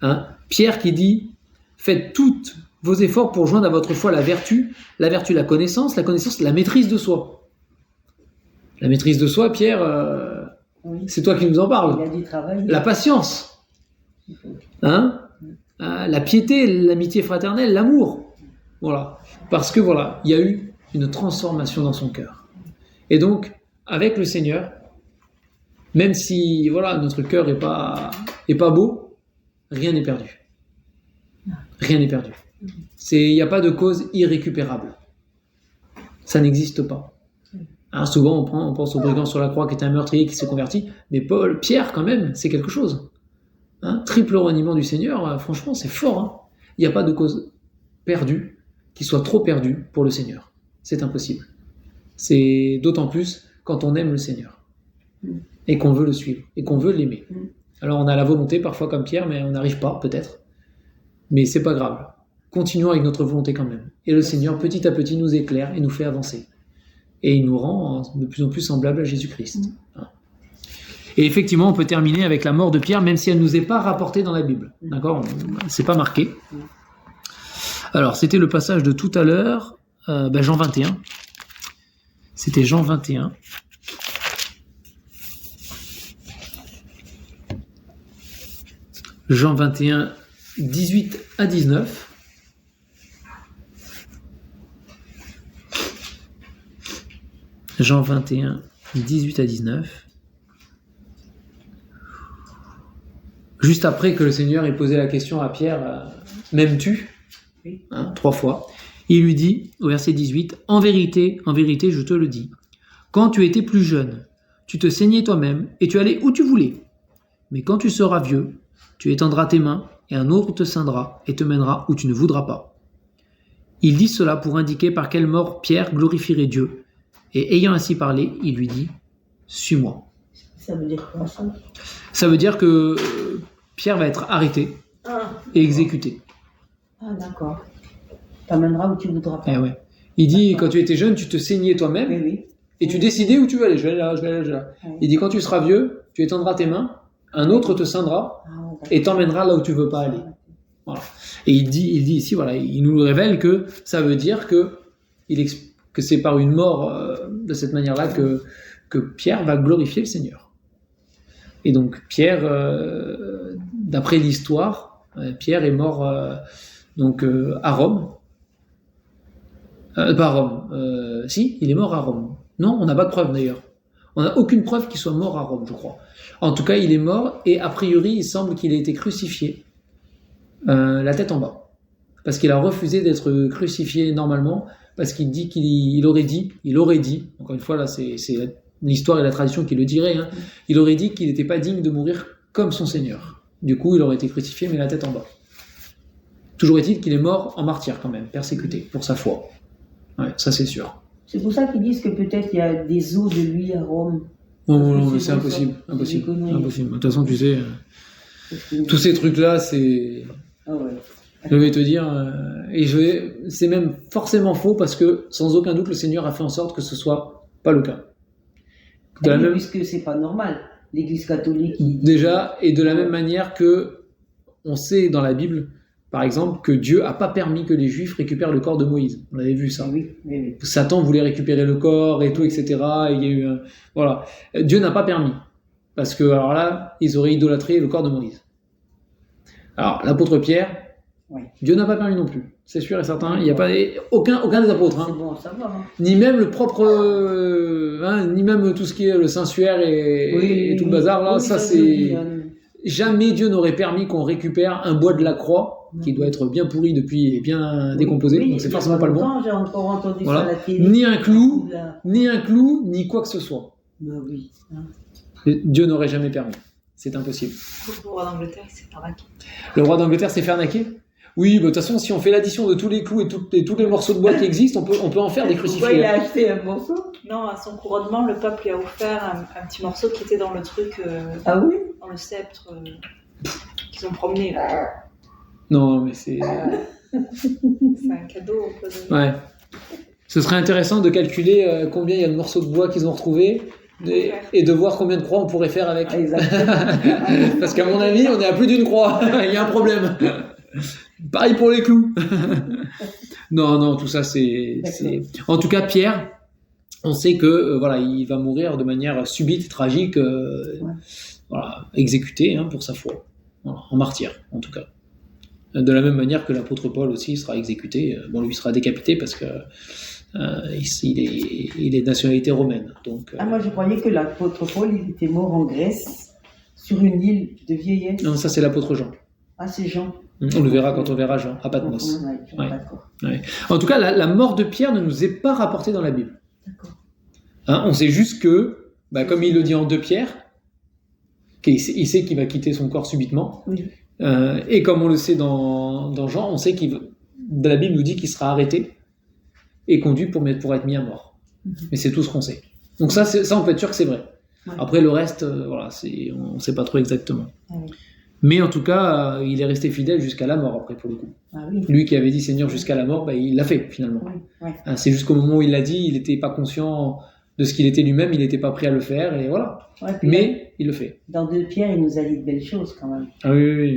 hein, Pierre qui dit « Faites tous vos efforts pour joindre à votre foi la vertu, la connaissance, la maîtrise de soi. » La maîtrise de soi, Pierre, c'est toi qui nous en parles. Il a du travail. La patience, hein, la piété, l'amitié fraternelle, l'amour. Voilà. Parce que voilà, il y a eu une transformation dans son cœur. Et donc, avec le Seigneur, même si voilà, notre cœur est pas beau, rien n'est perdu. Rien n'est perdu. Il n'y a pas de cause irrécupérable. Ça n'existe pas. Hein, souvent, on pense au brigand sur la croix qui était un meurtrier qui s'est converti, mais Pierre, quand même, c'est quelque chose. Hein, triple reniement du Seigneur, franchement, c'est fort. Hein. Il n'y a pas de cause perdue qui soit trop perdue pour le Seigneur. C'est impossible. C'est d'autant plus quand on aime le Seigneur et qu'on veut le suivre et qu'on veut l'aimer. Alors on a la volonté parfois comme Pierre, mais on n'arrive pas peut-être. Mais c'est pas grave. Continuons avec notre volonté quand même. Et le Seigneur petit à petit nous éclaire et nous fait avancer. Et il nous rend de plus en plus semblables à Jésus-Christ. Et effectivement, on peut terminer avec la mort de Pierre, même si elle ne nous est pas rapportée dans la Bible. D'accord ? C'est pas marqué. Alors, c'était le passage de tout à l'heure, Jean 21. C'était Jean 21. Jean 21, 18 à 19. Jean 21, 18 à 19. Juste après que le Seigneur ait posé la question à Pierre, m'aimes-tu ? 3 fois. Il lui dit, au verset 18, en vérité, je te le dis, quand tu étais plus jeune, tu te saignais toi-même et tu allais où tu voulais. Mais quand tu seras vieux, tu étendras tes mains et un autre te ceindra et te mènera où tu ne voudras pas. Il dit cela pour indiquer par quelle mort Pierre glorifierait Dieu. Et ayant ainsi parlé, il lui dit, suis-moi. Ça veut dire quoi ça ? Ça veut dire que Pierre va être arrêté et exécuté. Ah d'accord. T'emmèneras où tu voudras pas. Eh ouais. Il dit, quand tu étais jeune, tu te saignais toi-même et tu décidais où tu veux aller. Je vais aller là. Oui. Il dit, quand tu seras vieux, tu étendras tes mains, un autre te ceindra et t'emmènera là où tu veux pas aller. Voilà. Et il dit ici, voilà, il nous révèle que ça veut dire que c'est par une mort de cette manière-là que Pierre va glorifier le Seigneur. Et donc Pierre, d'après l'histoire, Pierre est mort à Rome. Pas à Rome. Si, il est mort à Rome. Non, on n'a pas de preuve d'ailleurs. On n'a aucune preuve qu'il soit mort à Rome, je crois. En tout cas, il est mort et a priori, il semble qu'il ait été crucifié, la tête en bas. Parce qu'il a refusé d'être crucifié normalement, parce qu'il dit qu'il aurait dit, encore une fois, là, c'est l'histoire et la tradition qui le dirait, hein, il aurait dit qu'il n'était pas digne de mourir comme son Seigneur. Du coup, il aurait été crucifié, mais la tête en bas. Toujours est-il qu'il est mort en martyr quand même, persécuté pour sa foi. Ouais, ça c'est sûr. C'est pour ça qu'ils disent que peut-être il y a des os de lui à Rome. Non, mais c'est impossible. Impossible. De toute façon, tu sais, tous ces trucs-là, c'est... Ah ouais. Je vais te dire, c'est même forcément faux parce que sans aucun doute le Seigneur a fait en sorte que ce soit pas le cas. Puisque c'est pas normal, l'Église catholique. Déjà, et de la même manière que on sait dans la Bible, par exemple, que Dieu a pas permis que les Juifs récupèrent le corps de Moïse. On avait vu ça. Oui. Satan voulait récupérer le corps et tout, etc. Et il y a eu voilà. Dieu n'a pas permis parce que alors là, ils auraient idolâtré le corps de Moïse. Alors l'apôtre Pierre. Oui. Dieu n'a pas permis non plus, c'est sûr et certain. Il n'y a pas aucun des apôtres, hein. C'est bon à savoir, hein. Ni même le propre, ni même tout ce qui est le Saint-Suaire et tout le bazar là. Ça c'est jamais Dieu n'aurait permis qu'on récupère un bois de la croix qui doit être bien pourri depuis et bien décomposé. Donc c'est forcément pas le bon. J'ai encore entendu voilà. ça à la télé. Ni un clou, ni quoi que ce soit. Oui. Dieu n'aurait jamais permis. C'est impossible. Le roi d'Angleterre, il s'est fait arnaquer. Le roi d'Angleterre s'est fait arnaquer ? Oui, de toute façon, si on fait l'addition de tous les clous et tous les morceaux de bois qui existent, on peut en faire des crucifix. Pourquoi il a acheté un morceau ? Non, à son couronnement, le pape lui a offert un petit morceau qui était dans le truc, ah oui ? dans le sceptre qu'ils ont promené là. Non, mais c'est... C'est un cadeau empoisonné. Ouais. Ce serait intéressant de calculer combien il y a de morceaux de bois qu'ils ont retrouvés et de voir combien de croix on pourrait faire avec. Exactement. Parce qu'à mon avis, on est à plus d'une croix. Il y a un problème. Pareil pour les clous. Non, tout ça c'est... En tout cas, Pierre, on sait que voilà, il va mourir de manière subite et tragique, voilà, exécuté pour sa foi, voilà, en martyr en tout cas. De la même manière que l'apôtre Paul aussi sera exécuté. Bon, lui sera décapité parce que il est de nationalité romaine. Donc, moi je croyais que l'apôtre Paul il était mort en Grèce sur une île de vieillesse. Non, ça c'est l'apôtre Jean. Ah, c'est Jean. On le verra quand on verra Jean à Patmos. Ouais. En tout cas, la mort de Pierre ne nous est pas rapportée dans la Bible. D'accord. On sait juste que, comme il le dit en 2 Pierre, il sait qu'il va quitter son corps subitement. Oui. Et comme on le sait dans Jean, on sait la Bible nous dit qu'il sera arrêté et conduit pour être mis à mort. Mais c'est tout ce qu'on sait. Donc ça, on peut être sûr que c'est vrai. Ouais. Après, le reste, on ne sait pas trop exactement. Oui. Mais en tout cas, il est resté fidèle jusqu'à la mort, après, pour le coup. Ah oui. Lui qui avait dit Seigneur jusqu'à la mort, il l'a fait, finalement. Oui. C'est jusqu'au moment où il l'a dit, il n'était pas conscient de ce qu'il était lui-même, il n'était pas prêt à le faire, et voilà. Ouais, mais il le fait. Dans 2 Pierre, il nous a dit de belles choses, quand même. Ah oui.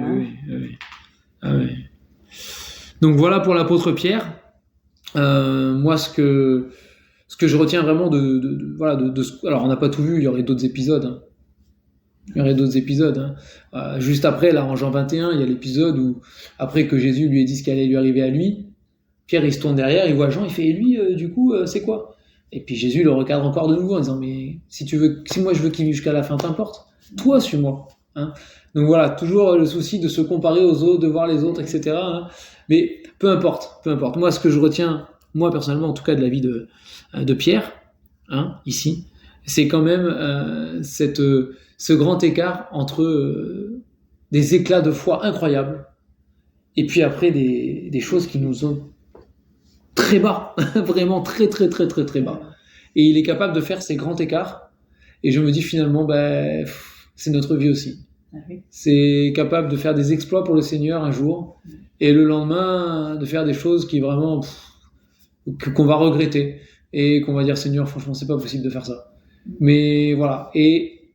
Ah oui. Donc voilà pour l'apôtre Pierre. Moi, ce que je retiens vraiment alors on n'a pas tout vu, il y aurait d'autres épisodes. Juste après, là, en Jean 21, il y a l'épisode où, après que Jésus lui ait dit ce qui allait lui arriver à lui, Pierre, il se tourne derrière, il voit Jean, il fait, et lui, du coup, c'est quoi ? Et puis Jésus le recadre encore de nouveau en disant, mais si moi je veux qu'il vive jusqu'à la fin, t'importe ? Toi, suis-moi. Donc voilà, toujours le souci de se comparer aux autres, de voir les autres, etc. Mais peu importe. Moi, ce que je retiens, moi personnellement, en tout cas de la vie de Pierre, ici, c'est quand même ce grand écart entre des éclats de foi incroyables et puis après des choses qui nous ont très bas, vraiment très très très très très bas. Et il est capable de faire ces grands écarts. Et je me dis finalement, c'est notre vie aussi. C'est capable de faire des exploits pour le Seigneur un jour et le lendemain de faire des choses qui vraiment qu'on va regretter et qu'on va dire Seigneur, franchement, c'est pas possible de faire ça. Mais voilà. Et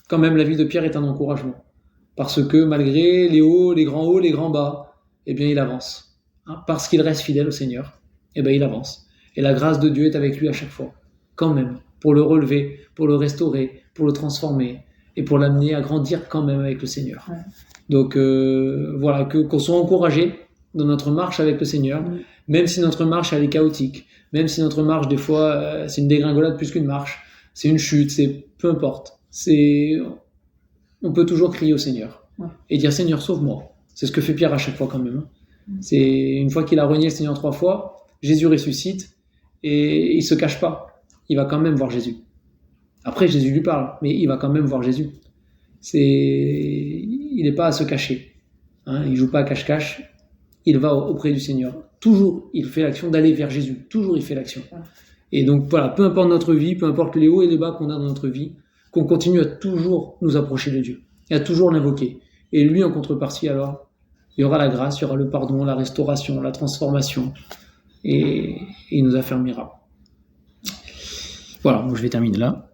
quand même, la vie de Pierre est un encouragement. Parce que malgré les hauts, les grands bas, eh bien il avance. Hein, parce qu'il reste fidèle au Seigneur, eh bien il avance. Et la grâce de Dieu est avec lui à chaque fois, quand même, pour le relever, pour le restaurer, pour le transformer et pour l'amener à grandir quand même avec le Seigneur. Ouais. Donc voilà, qu'on soit encouragé dans notre marche avec le Seigneur, même si notre marche elle est chaotique, même si notre marche des fois c'est une dégringolade plus qu'une marche, c'est une chute, c'est peu importe. On peut toujours crier au Seigneur et dire Seigneur sauve-moi. C'est ce que fait Pierre à chaque fois quand même. C'est une fois qu'il a renié le Seigneur 3 fois, Jésus ressuscite et il se cache pas. Il va quand même voir Jésus. Après Jésus lui parle, mais il va quand même voir Jésus. Il n'est pas à se cacher. Hein, il joue pas à cache-cache. Il va auprès du Seigneur. Toujours, il fait l'action d'aller vers Jésus. Toujours, il fait l'action. Et donc voilà, peu importe notre vie, peu importe les hauts et les bas qu'on a dans notre vie, qu'on continue à toujours nous approcher de Dieu et à toujours l'invoquer. Et lui, en contrepartie, alors, il y aura la grâce, il y aura le pardon, la restauration, la transformation, et il nous affermira. Voilà, donc je vais terminer là.